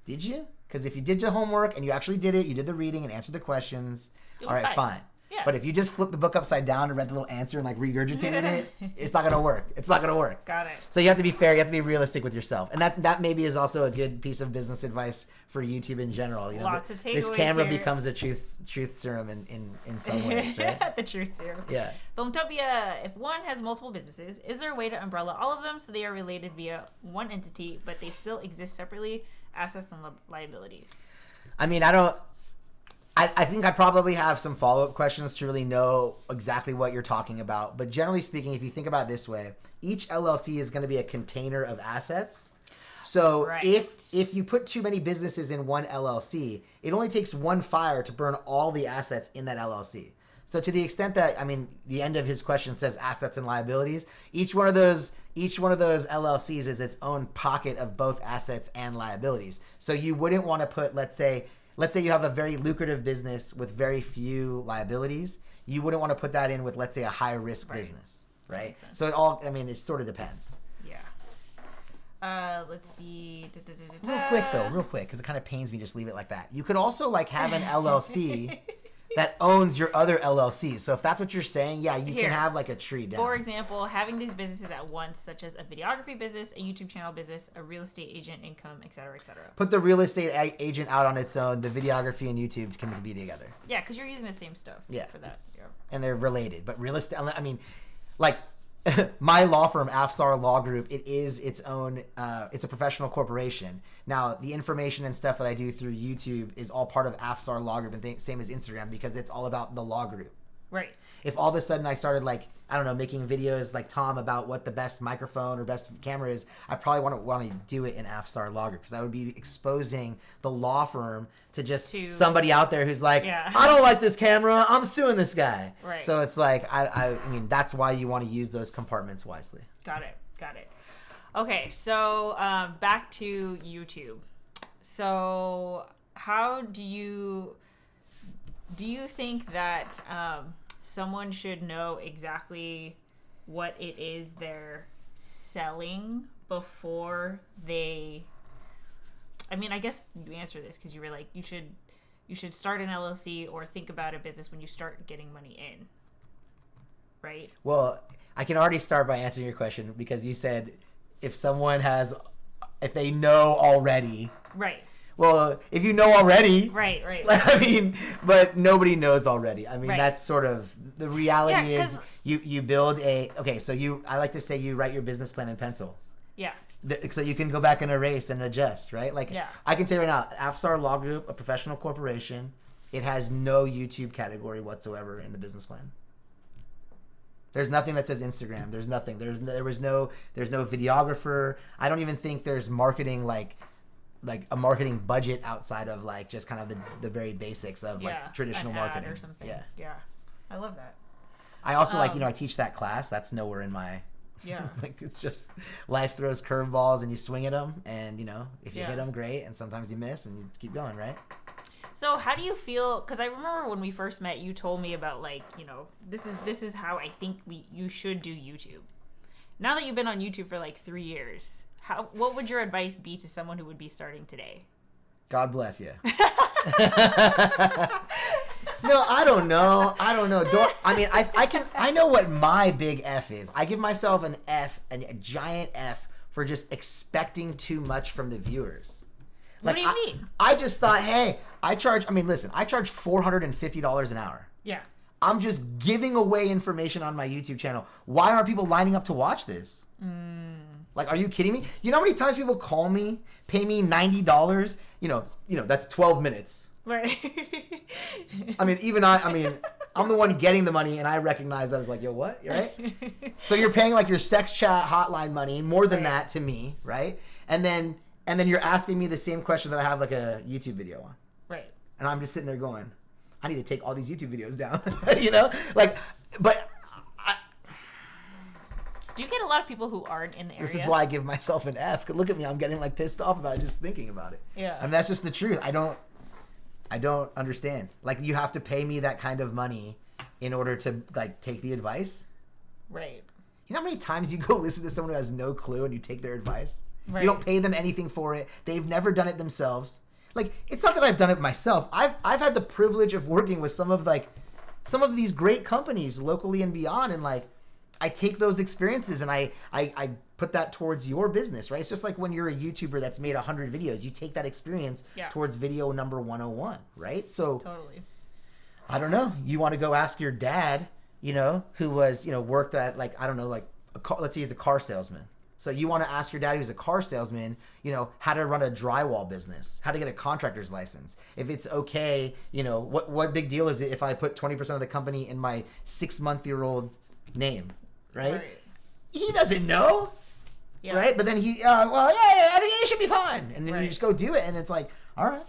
Did you? Because if you did your homework and you actually did it, you did the reading and answered the questions, all right, fine. Yeah. But if you just flip the book upside down and read the little answer and like regurgitated it, it's not going to work. It's not going to work. Got it. So you have to be fair. You have to be realistic with yourself. And that maybe is also a good piece of business advice for YouTube in general. You know, Lots of takeaways this camera here. becomes a truth serum in some ways, right? The truth serum. Yeah. Filmtopia, if one has multiple businesses, is there a way to umbrella all of them so they are related via one entity, but they still exist separately, assets and liabilities? I mean, I think I probably have some follow-up questions to really know exactly what you're talking about. But generally speaking, if you think about it this way, each LLC is going to be a container of assets. So right. if you put too many businesses in one LLC, it only takes one fire to burn all the assets in that LLC. So to the extent that, I mean, the end of his question says assets and liabilities, each one of those LLCs is its own pocket of both assets and liabilities. So you wouldn't want to put, let's say you have a very lucrative business with very few liabilities. You wouldn't want to put that in with, let's say, a high risk business, right? So it sort of depends. Yeah. Let's see. Real quick, because it kind of pains me just leave it like that. You could also like have an LLC that owns your other LLCs. So if that's what you're saying, yeah, you can have like a tree down. For example, having these businesses at once, such as a videography business, a YouTube channel business, a real estate agent income, et cetera, et cetera. Put the real estate agent out on its own. The videography and YouTube can be together. Yeah, because you're using the same stuff for that. Yeah. And they're related. But real estate, I mean, like... my law firm, Afsar Law Group, it is its own, it's a professional corporation. Now, the information and stuff that I do through YouTube is all part of Afsar Law Group, and same as Instagram, because it's all about the law group. Right. If all of a sudden I started like, I don't know, making videos like Tom about what the best microphone or best camera is, I probably want to do it in Afsar Law Group because I would be exposing the law firm to somebody out there who's like, I don't like this camera, I'm suing this guy. Right. So it's like, I mean, that's why you want to use those compartments wisely. Got it. Okay, so back to YouTube. So how do you think that someone should know exactly what it is they're selling before they... I mean, I guess you answer this because you were like, you should start an LLC or think about a business when you start getting money in, right? Well, I can already start by answering your question because you said if they know already. Right. Well, if you know already. Right. I mean, but nobody knows already. I mean, that's sort of, the reality is you build I like to say you write your business plan in pencil. Yeah. So you can go back and erase and adjust, right? Like, I can tell you right now, Afsar Law Group, a professional corporation, it has no YouTube category whatsoever in the business plan. There's nothing that says Instagram. There's nothing. There was no videographer. I don't even think there's marketing like a marketing budget outside of like just kind of the very basics of like traditional marketing or something. Yeah. I love that. I also I teach that class. That's nowhere in my like it's just life throws curveballs and you swing at them, and if you hit them, great, and sometimes you miss and you keep going, right? So how do you feel? Because I remember when we first met, you told me about like this is how I think you should do YouTube. Now that you've been on YouTube for like 3 years, what would your advice be to someone who would be starting today? God bless you. No, I don't know. I know what my big F is. I give myself an F, a giant F for just expecting too much from the viewers. What do you mean? I just thought, hey, I charge $450 an hour. Yeah. I'm just giving away information on my YouTube channel. Why aren't people lining up to watch this? Like, are you kidding me? You know how many times people call me, pay me $90? You know, that's 12 minutes. Right. I mean, I'm the one getting the money, and I recognize that as like, yo, what? Right? So you're paying like your sex chat hotline money, more than that to me, right? And then you're asking me the same question that I have like a YouTube video on. Right. And I'm just sitting there going, I need to take all these YouTube videos down, you know? Like, but... Do you get a lot of people who aren't in the area? This is why I give myself an F. Cause look at me, I'm getting like pissed off about it just thinking about it. Yeah. I mean, that's just the truth. I don't understand. Like, you have to pay me that kind of money in order to like take the advice. Right. You know how many times you go listen to someone who has no clue and you take their advice? Right. You don't pay them anything for it. They've never done it themselves. Like, it's not that I've done it myself. I've had the privilege of working with some of these great companies locally and beyond, and like, I take those experiences and I put that towards your business, right? It's just like when you're a YouTuber that's made 100 videos, you take that experience towards video number 101, right? So totally. I don't know. You want to go ask your dad, who was, worked at like, I don't know, like let's say he's a car salesman. So you want to ask your dad who's a car salesman, how to run a drywall business, how to get a contractor's license. If it's okay, what big deal is it if I put 20% of the company in my 6-month-old name, right? He doesn't know, right? But then I think it should be fine. And then you just go do it, and it's like, all right.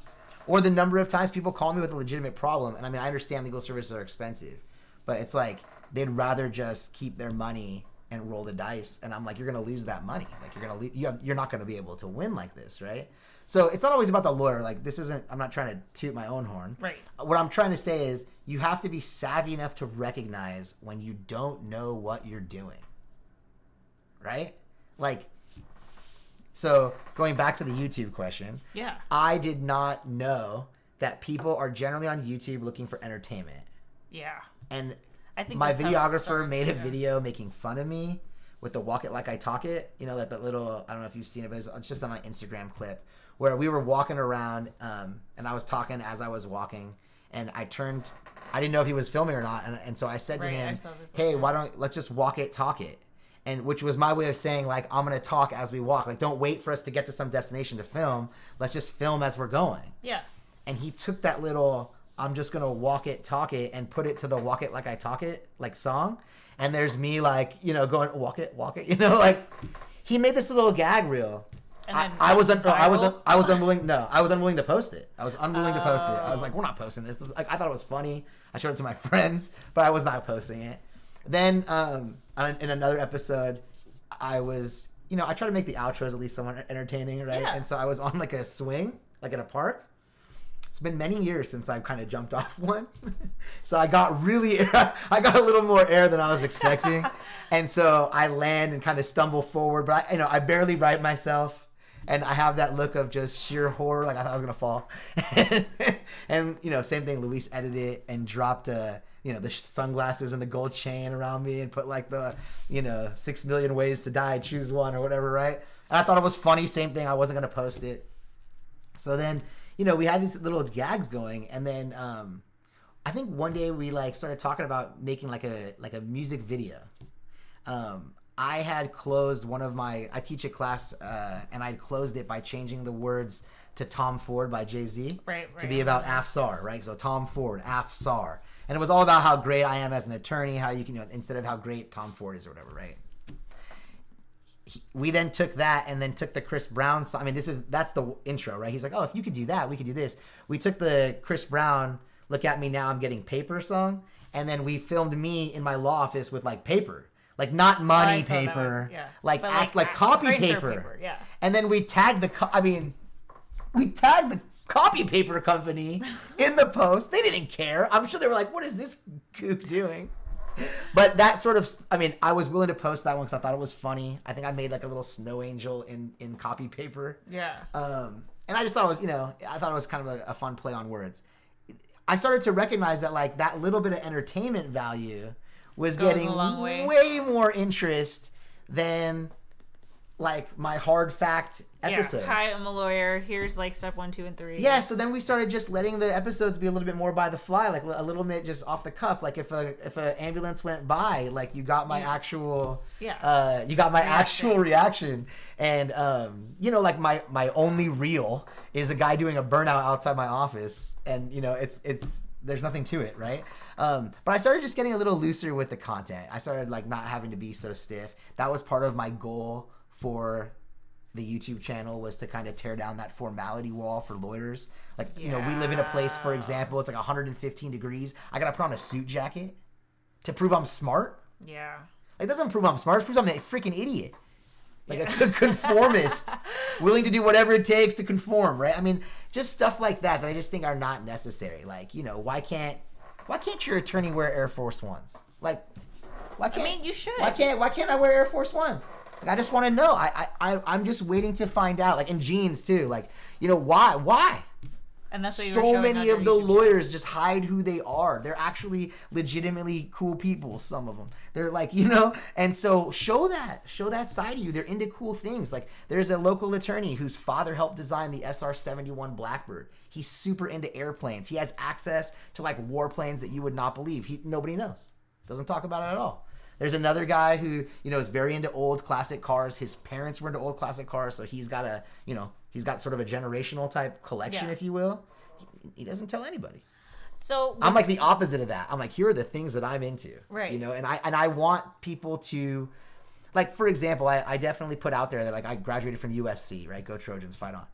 Or the number of times people call me with a legitimate problem, and I mean, I understand legal services are expensive, but it's like they'd rather just keep their money and roll the dice, and I'm like, you're gonna lose that money. Like you're not gonna be able to win like this, right? So it's not always about the lawyer. Like I'm not trying to toot my own horn. Right. What I'm trying to say is you have to be savvy enough to recognize when you don't know what you're doing, right? Like, so going back to the YouTube question, I did not know that people are generally on YouTube looking for entertainment. Yeah. And I think my videographer made a video making fun of me with the walk it like I talk it. That little, I don't know if you've seen it, but it's just on my Instagram clip where we were walking around and I was talking as I was walking, and I didn't know if he was filming or not. And so I said to him, hey, let's just walk it, talk it. And which was my way of saying, like, I'm going to talk as we walk. Like, don't wait for us to get to some destination to film. Let's just film as we're going. Yeah. And he took that little, I'm just going to walk it, talk it, and put it to the walk it like I talk it, like song. And there's me like, going walk it, like he made this little gag reel. And I was unwilling to post it. I was unwilling to post it. I was like, we're not posting this. I thought it was funny. I showed it to my friends, but I was not posting it. Then in another episode, I was, I try to make the outros at least somewhat entertaining, right? Yeah. And so I was on like a swing, like at a park. It's been many years since I've kind of jumped off one. So I got a little more air than I was expecting. And so I land and kind of stumble forward, but I barely right myself. And I have that look of just sheer horror, like I thought I was going to fall. And same thing, Luis edited it and dropped, the sunglasses and the gold chain around me and put like the, 6 million ways to die, choose one or whatever, right? And I thought it was funny, same thing, I wasn't going to post it. So then, we had these little gags going, and then I think one day we like started talking about making like a music video. I had closed I teach a class, and I'd closed it by changing the words to Tom Ford by Jay-Z to be about Afsar, right? So Tom Ford, Afsar. And it was all about how great I am as an attorney, how you can, instead of how great Tom Ford is or whatever, right? We then took that and then took the Chris Brown song. I mean, that's the intro, right? He's like, oh, if you could do that, we could do this. We took the Chris Brown, Look at Me Now, I'm Getting Paper song, and then we filmed me in my law office with like paper. Like not money paper, like copy paper. Yeah. And then we tagged the copy paper company in the post. They didn't care. I'm sure they were like, "What is this gook doing?" But that sort of, I was willing to post that one because I thought it was funny. I think I made like a little snow angel in copy paper. Yeah. And I just thought it was, I thought it was kind of a fun play on words. I started to recognize that like that little bit of entertainment value was Goes getting a long way. way more interest than like my hard fact episodes. Yeah. Hi, I'm a lawyer. Here's like step 1, 2, and 3. Yeah, so then we started just letting the episodes be a little bit more by the fly, like a little bit just off the cuff. Like if a ambulance went by, like you got my actual actual reaction. And you know, like my only reel is a guy doing a burnout outside my office, and you know, it's there's nothing to it, right? But I started just getting a little looser with the content. I started like not having to be so stiff. That was part of my goal for the YouTube channel, was to kind of tear down that formality wall for lawyers. Like, you know, we live in a place, for example, it's like 115 degrees. I got to put on a suit jacket to prove I'm smart. Yeah. It doesn't prove I'm smart. It proves I'm a freaking idiot. Like a conformist, willing to do whatever it takes to conform, right? I mean, just stuff like that I just think are not necessary. Like, you know, why can't your attorney wear Air Force Ones? Like, why can't? I mean, you should. Why can't I wear Air Force Ones? Like, I just want to know. I'm just waiting to find out. Like, in jeans too. Like, you know, why? And that's what you were So showing many on your of the YouTube lawyers channel. just hide who they are. They're actually legitimately cool people, some of them. They're like, you know, and so show that side of you. They're into cool things. Like there's a local attorney whose father helped design the SR-71 Blackbird. He's super into airplanes. He has access to like warplanes that you would not believe. Nobody knows. Doesn't talk about it at all. There's another guy who, you know, is very into old classic cars. His parents were into old classic cars, so he's got sort of a generational type collection, if you will. He doesn't tell anybody. So I'm like the opposite of that. I'm like, here are the things that I'm into. Right. You know, and I want people to, like, for example, I definitely put out there that like I graduated from USC, right? Go Trojans, fight on.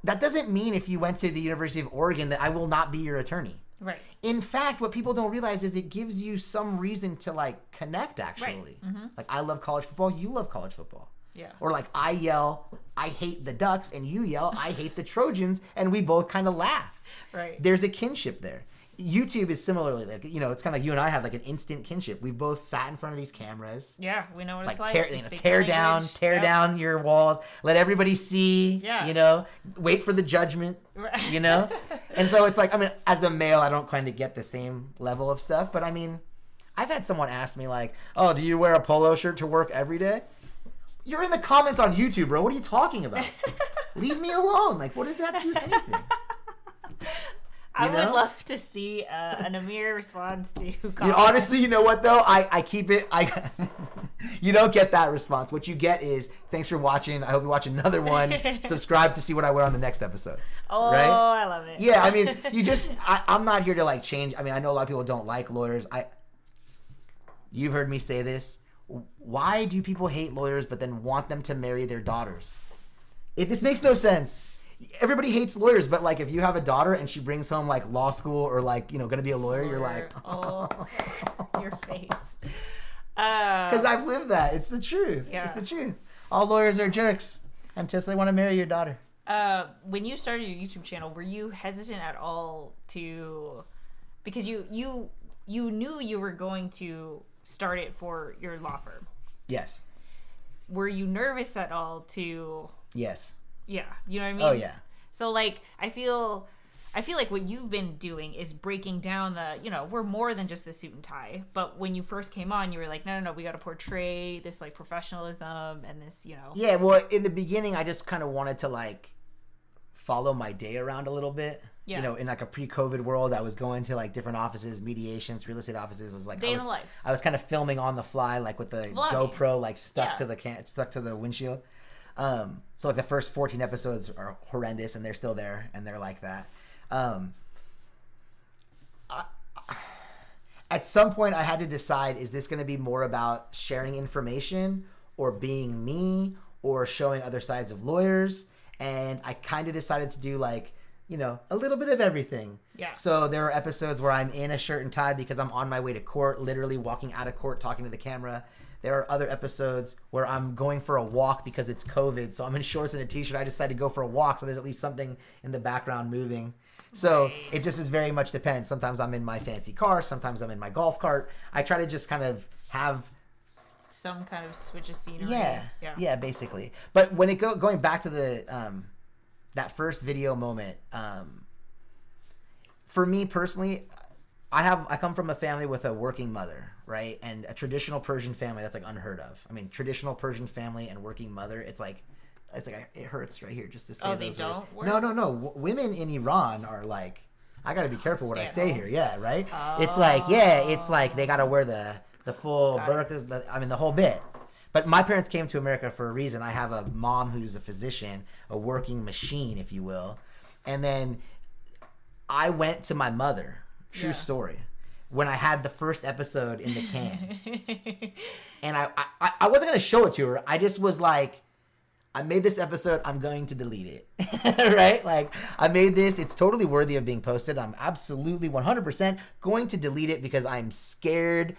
That doesn't mean if you went to the University of Oregon that I will not be your attorney. Right. In fact, what people don't realize is it gives you some reason to like connect actually. Right. Mm-hmm. Like I love college football, you love college football. Yeah. Or like I yell, I hate the Ducks, and you yell, I hate the Trojans, and we both kind of laugh. Right. There's a kinship there. YouTube is similarly like, you know, it's kind of like you and I have like an instant kinship. We've both sat in front of these cameras. Yeah, we know what it's Like like. tear down your walls, let everybody see. Yeah. You know, wait for the judgment. Right. You know, and so it's like, I mean, as a male, I don't kind of get the same level of stuff, but I mean, I've had someone ask me like, "Oh, do you wear a polo shirt to work every day?" You're in the comments on YouTube, bro. What are you talking about? Leave me alone. Like, what does that do with anything? I would love to see an Amir response to comments. Honestly, you know what though? I keep it. You don't get that response. What you get is, thanks for watching. I hope you watch another one. Subscribe to see what I wear on the next episode. Oh, right? I love it. Yeah, I mean, I'm not here to like change. I mean, I know a lot of people don't like lawyers. You've heard me say this. Why do people hate lawyers but then want them to marry their daughters? This makes no sense. Everybody hates lawyers, but like if you have a daughter and she brings home like law school or like, you know, gonna be a lawyer, you're like, oh, your face. Because I've lived that. It's the truth. Yeah. It's the truth. All lawyers are jerks until they want to marry your daughter. When you started your YouTube channel, were you hesitant at all to, because you knew you were going to start it for your law firm? Yes. Were you nervous at all to? Yes. Yeah, you know what I mean? Oh yeah. So like I feel like what you've been doing is breaking down the, you know, we're more than just the suit and tie. But when you first came on, you were like, no, we got to portray this like professionalism and this, you know. Yeah, well, in the beginning, I just kind of wanted to like follow my day around a little bit. Yeah. You know, in like a pre-COVID world, I was going to like different offices, mediations, real estate offices. I was like, day in the life. I was kind of filming on the fly, like with the Vlogging. GoPro like stuck to the windshield. So like the first 14 episodes are horrendous, and they're still there, and they're like that. At some point, I had to decide: is this going to be more about sharing information, or being me, or showing other sides of lawyers? And I kind of decided to do like, you know, a little bit of everything. Yeah. So there are episodes where I'm in a shirt and tie because I'm on my way to court, literally walking out of court, talking to the camera. There are other episodes where I'm going for a walk because it's COVID, so I'm in shorts and a t-shirt. I decided to go for a walk, so there's at least something in the background moving. So It just is very much depends. Sometimes I'm in my fancy car, sometimes I'm in my golf cart. I try to just kind of have some kind of switch of scenery. Yeah, basically. But when it going back to the that first video moment, for me personally, I come from a family with a working mother, right? And a traditional Persian family that's like unheard of. I mean, traditional Persian family and working mother, it's like it hurts right here just to say those they words. don't work? No. Women in Iran are like, I got to be careful what I say here. Yeah, right? Oh. It's like they got to wear the full burqas, the whole bit. But my parents came to America for a reason. I have a mom who's a physician, a working machine, if you will. And then I went to my mother, true story, when I had the first episode in the can. And I wasn't going to show it to her. I just was like, I made this episode, I'm going to delete it. Right? Like, I made this, it's totally worthy of being posted. I'm absolutely 100% going to delete it because I'm scared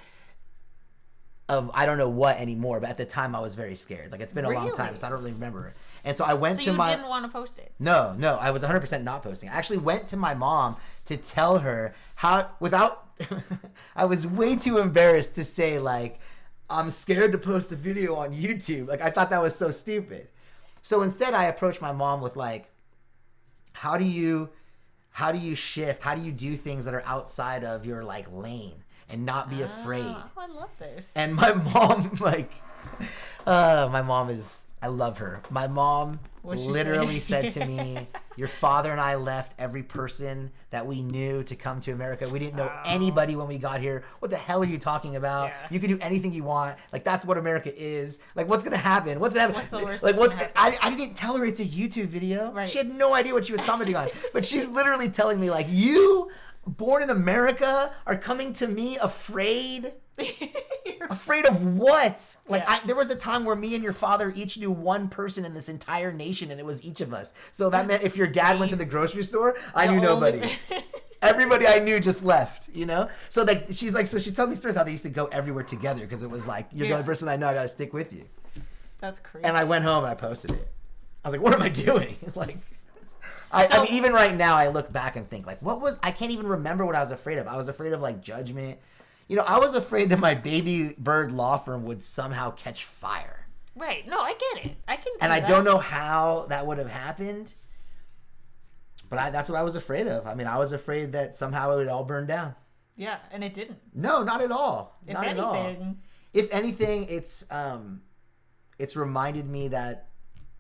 of I don't know what anymore, but at the time I was very scared. Like, it's been a long time, so I don't really remember. And so I went to my... So you didn't want to post it? No, I was 100% not posting. I actually went to my mom to tell her how, without... I was way too embarrassed to say, like, I'm scared to post a video on YouTube. Like, I thought that was so stupid. So instead I approached my mom with, like, how do you shift? How do you do things that are outside of your, like, lane? And not be afraid. Oh, I love this. And my mom, like, I love her. My mom literally said to me, your father and I left every person that we knew to come to America. We didn't know anybody when we got here. What the hell are you talking about? Yeah. You can do anything you want. Like, that's what America is. Like, what's going to happen? What's going to happen? What's the worst like, what? I didn't tell her it's a YouTube video. Right. She had no idea what she was commenting on. But she's literally telling me, like, you... born in America are coming to me afraid? Afraid of what? Like, there was a time where me and your father each knew one person in this entire nation, and it was each of us. So that meant if your dad went to the grocery store, I knew nobody. Everybody I knew just left, you know? So like she's telling me stories how they used to go everywhere together because it was like, you're the only person I know, I gotta stick with you. That's crazy. And I went home and I posted it. I was like, what am I doing? Like... I mean, even right now, I look back and think, like, I can't even remember what I was afraid of. I was afraid of, like, judgment. You know, I was afraid that my baby bird law firm would somehow catch fire. Right. No, I get it. I can see And I that. don't know how that would have happened, but that's what I was afraid of. I mean, I was afraid that somehow it would all burn down. Yeah, and it didn't. No, not at all. If not anything, at all. If anything, it's reminded me that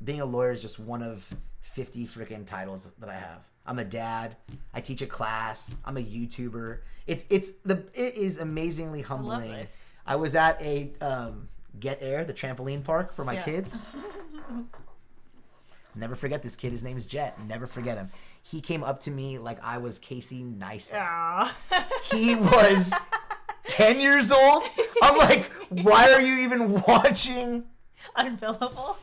being a lawyer is just one of 50 freaking titles that I have. I'm a dad. I teach a class. I'm a YouTuber. It is amazingly humbling. I love this. I was at a Get Air, the trampoline park for my kids. Never forget this kid. His name is Jet. Never forget him. He came up to me like I was Casey Neistat. He was 10 years old. I'm like, why are you even watching? Unbelievable.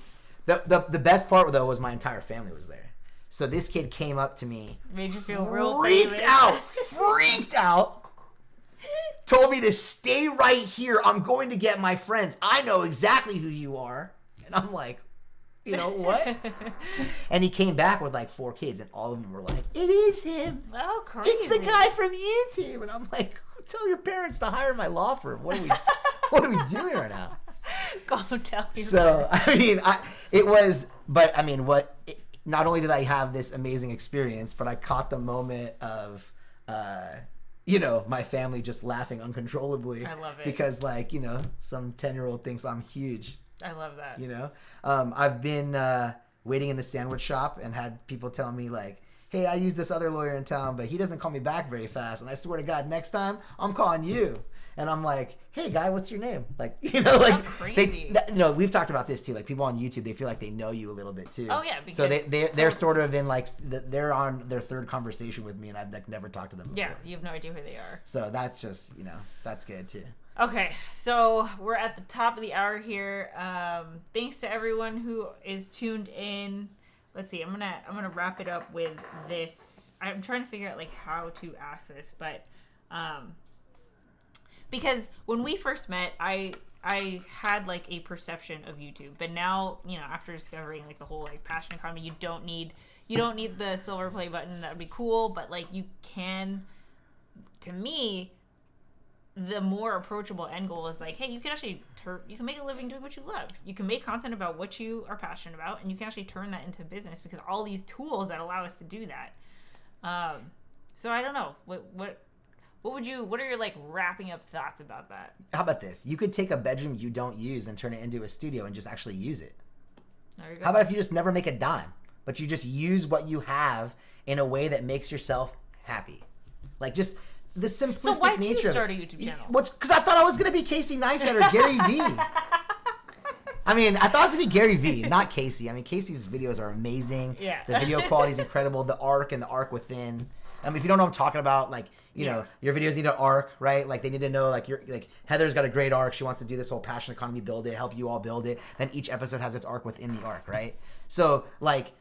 The best part, though, was my entire family was there. So this kid came up to me. Made you feel real freaked out. Told me to stay right here. I'm going to get my friends. I know exactly who you are. And I'm like, you know what? And he came back with like 4 kids, and all of them were like, it is him. Oh, crazy. It's the guy from YouTube. And I'm like, tell your parents to hire my law firm. What are we doing right now? Go tell your So, I mean, not only did I have this amazing experience, but I caught the moment of, my family just laughing uncontrollably. I love it. Because, like, some 10-year-old thinks I'm huge. I love that. I've been waiting in the sandwich shop and had people tell me, like, hey, I use this other lawyer in town, but he doesn't call me back very fast. And I swear to God, next time, I'm calling you. And I'm like, hey, guy, what's your name? Like, crazy. We've talked about this too. Like, people on YouTube, they feel like they know you a little bit too. Oh yeah, because so they're sort of in like they're on their 3rd conversation with me, and I've like never talked to them before. Yeah, you have no idea who they are. So that's just that's good too. Okay, so we're at the top of the hour here. Thanks to everyone who is tuned in. Let's see. I'm gonna wrap it up with this. I'm trying to figure out like how to ask this, but because when we first met, I had like a perception of YouTube, but now after discovering like the whole like passion economy, you don't need the silver play button. That would be cool, but like you can. To me, the more approachable end goal is like, hey, you can actually you can make a living doing what you love. You can make content about what you are passionate about, and you can actually turn that into business because all these tools that allow us to do that. So I don't know. What are your like wrapping up thoughts about that? How about this? You could take a bedroom you don't use and turn it into a studio and just actually use it. There you go. How about if you just never make a dime, but you just use what you have in a way that makes yourself happy? Like just the simplistic nature. So why did you start a YouTube channel? Because I thought I was going to be Casey Neistat or Gary Vee. I mean, I thought it was going to be Gary Vee, not Casey. I mean, Casey's videos are amazing. Yeah. The video quality is incredible. The arc and the arc within. I mean, if you don't know what I'm talking about, like, you know, your videos need an arc, right? Like, they need to know, like, Heather's got a great arc. She wants to do this whole passion economy, build it, help you all build it. Then each episode has its arc within the arc, right? So, like,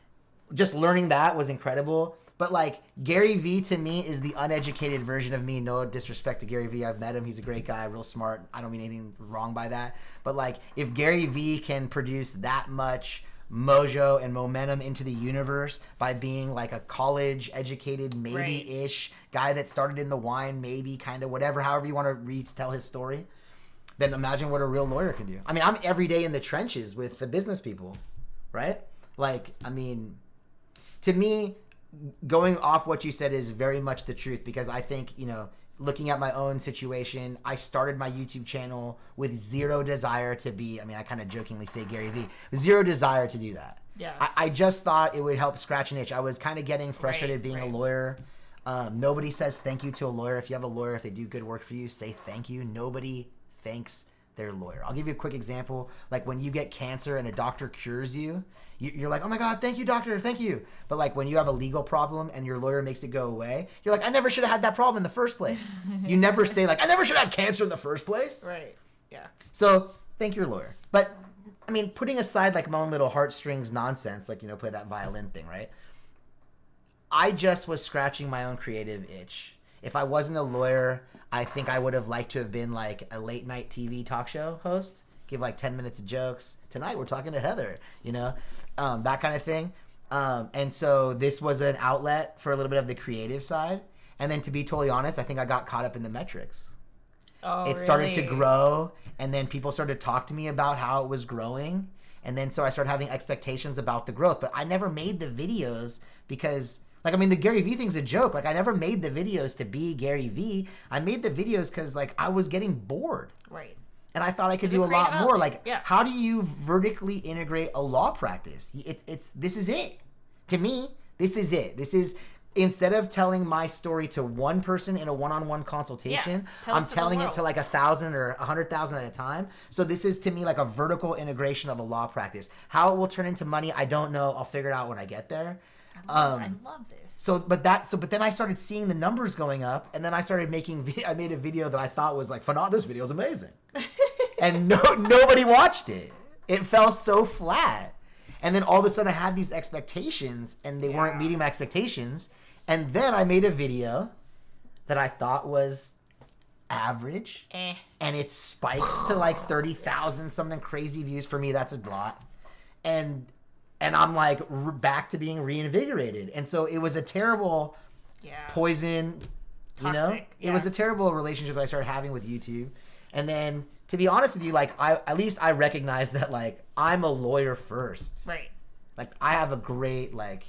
just learning that was incredible. But, like, Gary Vee, to me, is the uneducated version of me. No disrespect to Gary Vee. I've met him. He's a great guy, real smart. I don't mean anything wrong by that. But, like, if Gary Vee can produce that much mojo and momentum into the universe by being like a college educated maybe-ish guy that started in the wine, maybe, kind of, whatever, however you want to retell his story, then imagine what a real lawyer can do. I mean, I'm every day in the trenches with the business people, right? Like, I mean, to me, going off what you said is very much the truth, because I think, you know, looking at my own situation, I started my YouTube channel with zero desire to be, I mean, I kind of jokingly say Gary Vee, zero desire to do that. Yeah. I just thought it would help scratch an itch. I was kind of getting frustrated being a lawyer. Nobody says thank you to a lawyer. If you have a lawyer, if they do good work for you, say thank you. Nobody thanks their lawyer. I'll give you a quick example. Like when you get cancer and a doctor cures you, you're like, oh my God, thank you, doctor, thank you. But like when you have a legal problem and your lawyer makes it go away, you're like, I never should have had that problem in the first place. You never say like, I never should have cancer in the first place. Right. Yeah. So thank your lawyer. But I mean, putting aside like my own little heartstrings nonsense, like, you know, play that violin thing, right? I just was scratching my own creative itch. If I wasn't a lawyer, I think I would have liked to have been like a late night TV talk show host, give like 10 minutes of jokes. Tonight we're talking to Heather, you know, that kind of thing. And so this was an outlet for a little bit of the creative side. And then to be totally honest, I think I got caught up in the metrics. Oh, it started to grow, and then people started to talk to me about how it was growing. And then so I started having expectations about the growth, but I never made the videos because, like, I mean, the Gary Vee thing's a joke. Like, I never made the videos to be Gary Vee. I made the videos because, like, I was getting bored. Right. And I thought I could do a lot more. Like, how do you vertically integrate a law practice? This is it. To me, this is it. This is, instead of telling my story to one person in a one-on-one consultation, I'm telling it to like 1,000 or 100,000 at a time. So this is, to me, like a vertical integration of a law practice. How it will turn into money, I don't know. I'll figure it out when I get there. I love this. But then I started seeing the numbers going up, and then I started I made a video that I thought was like, this video is amazing. And nobody watched it. It fell so flat. And then all of a sudden I had these expectations, and they weren't meeting my expectations. And then I made a video that I thought was average, and it spikes to like 30,000 something crazy views. For me, that's a lot. And I'm like back to being reinvigorated. And so it was a terrible poison, Toxic, It was a terrible relationship that I started having with YouTube. And then, to be honest with you, like, at least I recognize that, like, I'm a lawyer first. Right. Like, I have a great, like,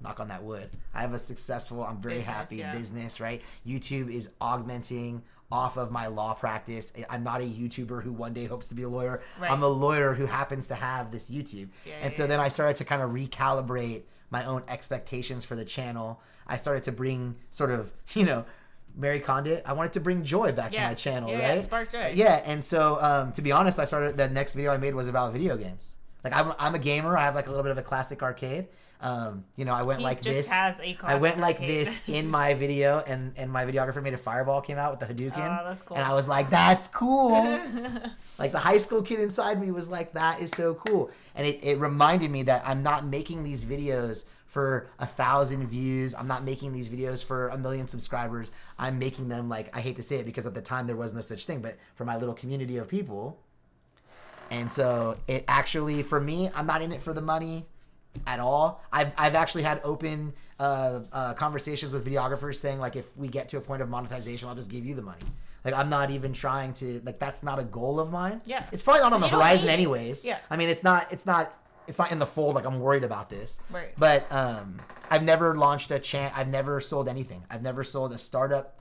knock on that wood, I have a successful, I'm very happy business, right? YouTube is augmenting off of my law practice. I'm not a YouTuber who one day hopes to be a lawyer. Right. I'm a lawyer who happens to have this YouTube. So then I started to kind of recalibrate my own expectations for the channel. I started to bring sort of, Mary Condit, I wanted to bring joy back to my channel, right? Spark joy. And so to be honest, the next video I made was about video games. Like, I'm a gamer. I have like a little bit of a classic arcade. I went like this. I went like this in my video, and my videographer made a fireball, came out with the Hadouken. Oh, that's cool. And I was like, that's cool. Like, the high school kid inside me was like, that is so cool. And it reminded me that I'm not making these videos for 1,000 views. I'm not making these videos for 1 million subscribers. I'm making them, like, I hate to say it because at the time there was no such thing, but for my little community of people. And so it actually, for me, I'm not in it for the money at all. I've actually had open conversations with videographers saying, like, if we get to a point of monetization, I'll just give you the money. Like, I'm not even trying to, like, that's not a goal of mine. Yeah. It's probably not on the horizon anyways. Yeah. I mean, it's not it's not in the fold. Like I'm worried about this. Right. But I've never launched I've never sold anything. I've never sold a startup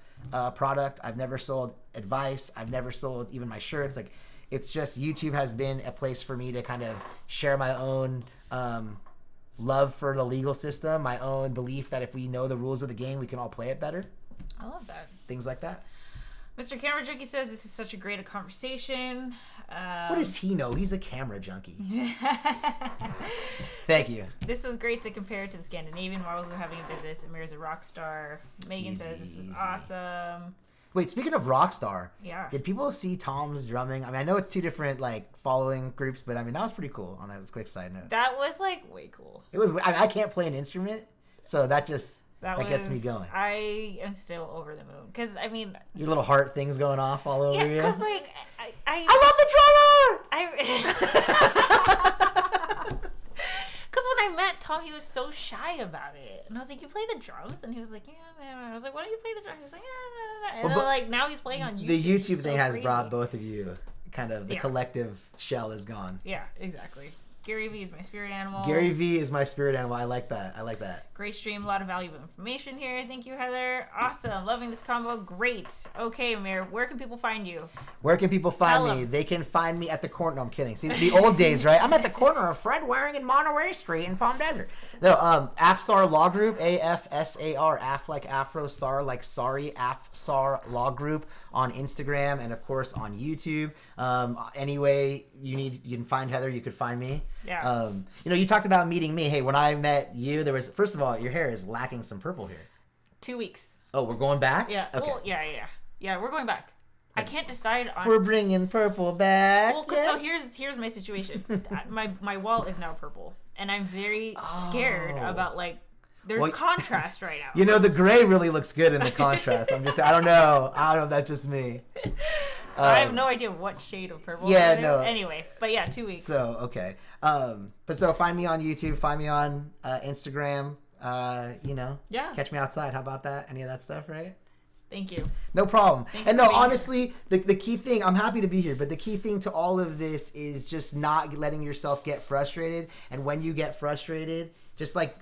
product. I've never sold advice. I've never sold even my shirts. Like it's just YouTube has been a place for me to kind of share my own love for the legal system, my own belief that if we know the rules of the game, we can all play it better. I love that. Things like that. Mr. Camera Junkie says this is such a great conversation. What does he know? He's a camera junkie. Thank you. This was great to compare to the Scandinavian models we're having in business. Amir's a rock star. Megan says this was awesome. Wait, speaking of Rockstar, yeah. Did people see Tom's drumming? I mean, I know it's two different like following groups, but I mean that was pretty cool. On that quick side note, that was like way cool. It was. I can't play an instrument, so that gets me going. I am still over the moon because I mean your little heart things going off all over you. Because like I love the drummer. Because when I met Tom, he was so shy about it, and I was like, "You play the drums?" And he was like, "Yeah." I was like, "Why don't you play the drums?" He was like, "Yeah." And then, like now he's playing on YouTube. The YouTube thing has brought both of you. Kind of the collective shell is gone. Yeah, exactly. Gary V is my spirit animal. Gary V is my spirit animal. I like that. Great stream. A lot of valuable information here. Thank you, Heather. Awesome. Loving this combo. Great. Okay, Amir, where can people find you? Where can people find me? They can find me at the corner. No, I'm kidding. See, the old days, right? I'm at the corner of Fred Waring and Monterey Street in Palm Desert. No, Afsar Law Group, AFSAR, Af like Afro, Sar like sorry, Afsar Law Group on Instagram and, of course, on YouTube. Anyway, you can find Heather, you could find me. Yeah. You talked about meeting me. Hey, when I met you, there was, first of all, your hair is lacking some purple here. 2 weeks. Oh, we're going back? Yeah. Okay. Well, yeah, we're going back. I can't decide on. We're bringing purple back. Well, so here's my situation. my wall is now purple, and I'm very scared about like. There's contrast right now. The gray really looks good in the contrast. I don't know. That's just me. So I have no idea what shade of purple. Yeah, no. Anyway, but yeah, 2 weeks. So, okay. So find me on YouTube, find me on Instagram, Yeah. Catch me outside. How about that? Any of that stuff, right? Thank you. No problem. And no, honestly, here. the key thing, I'm happy to be here, but the key thing to all of this is just not letting yourself get frustrated. And when you get frustrated, just like,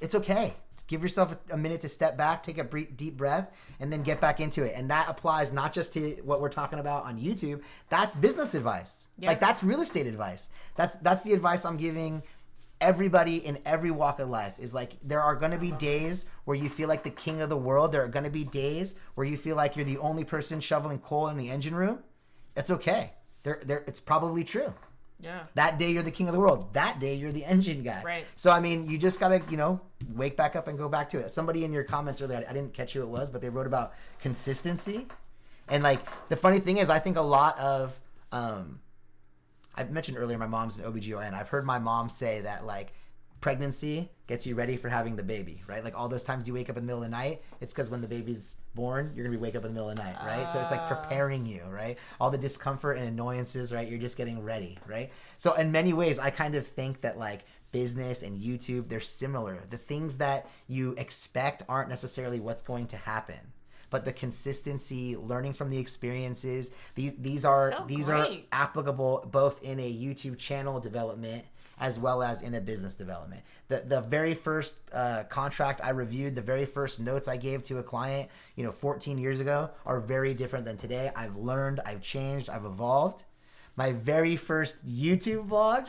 it's okay. Give yourself a minute to step back, take a deep breath, and then get back into it. And that applies not just to what we're talking about on YouTube. That's business advice. Yeah. Like that's real estate advice. That's the advice I'm giving everybody in every walk of life. Is like there are going to be days where you feel like the king of the world. There are going to be days where you feel like you're the only person shoveling coal in the engine room. It's okay. It's probably true. Yeah. That day you're the king of the world. That day you're the engine guy. Right. So I mean, you just gotta, wake back up and go back to it. Somebody in your comments earlier, I didn't catch who it was, but they wrote about consistency. And like the funny thing is, I think a lot of, I mentioned earlier, my mom's an OBGYN. I've heard my mom say that like pregnancy gets you ready for having the baby, right? Like all those times you wake up in the middle of the night, it's because when the baby's born, you're gonna wake up in the middle of the night, right? So it's like preparing you, right? All the discomfort and annoyances, right? You're just getting ready, right? So in many ways, I kind of think that like business and YouTube, they're similar. The things that you expect aren't necessarily what's going to happen. But the consistency, learning from the experiences, these are applicable both in a YouTube channel development as well as in a business development. The very first contract I reviewed, the very first notes I gave to a client, 14 years ago are very different than today. I've learned, I've changed, I've evolved. My very first YouTube vlog,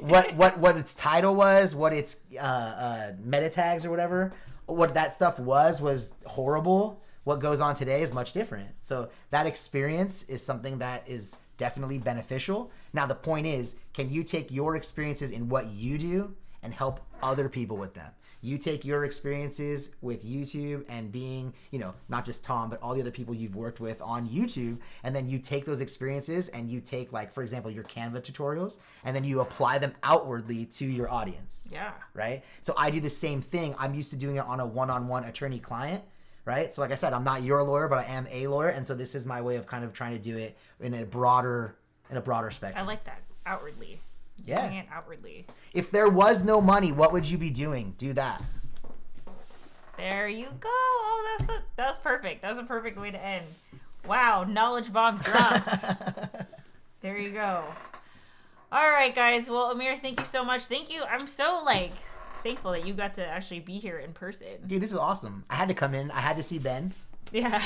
what its title was, what its meta tags or whatever, what that stuff was horrible. What goes on today is much different. So that experience is something that is definitely beneficial. Now the point is, can you take your experiences in what you do and help other people with them? You take your experiences with YouTube and being, not just Tom, but all the other people you've worked with on YouTube, and then you take those experiences and you take, like, for example, your Canva tutorials, and then you apply them outwardly to your audience. Yeah. Right? So I do the same thing. I'm used to doing it on a one-on-one attorney-client. Right? So like I said, I'm not your lawyer, but I am a lawyer. And so this is my way of kind of trying to do it in a broader spectrum. I like that. Outwardly. Yeah. Doing it outwardly. If there was no money, what would you be doing? Do that. There you go. Oh, that's perfect. That's a perfect way to end. Wow, knowledge bomb dropped. There you go. All right, guys. Well, Amir, thank you so much. Thank you. I'm so thankful that you got to actually be here in person. Dude, this is awesome. I had to come in. I had to see Ben. Yeah.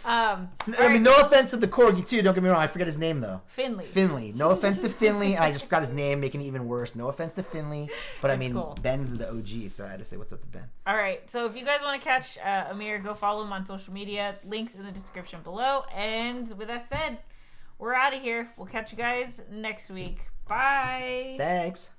I mean, no offense to the corgi too. Don't get me wrong. I forget his name though. Finley. No offense to Finley. I just forgot his name, making it even worse. No offense to Finley, but I mean, cool. Ben's the OG, so I had to say what's up to Ben. All right. So if you guys want to catch Amir, go follow him on social media. Links in the description below. And with that said, we're out of here. We'll catch you guys next week. Bye. Thanks.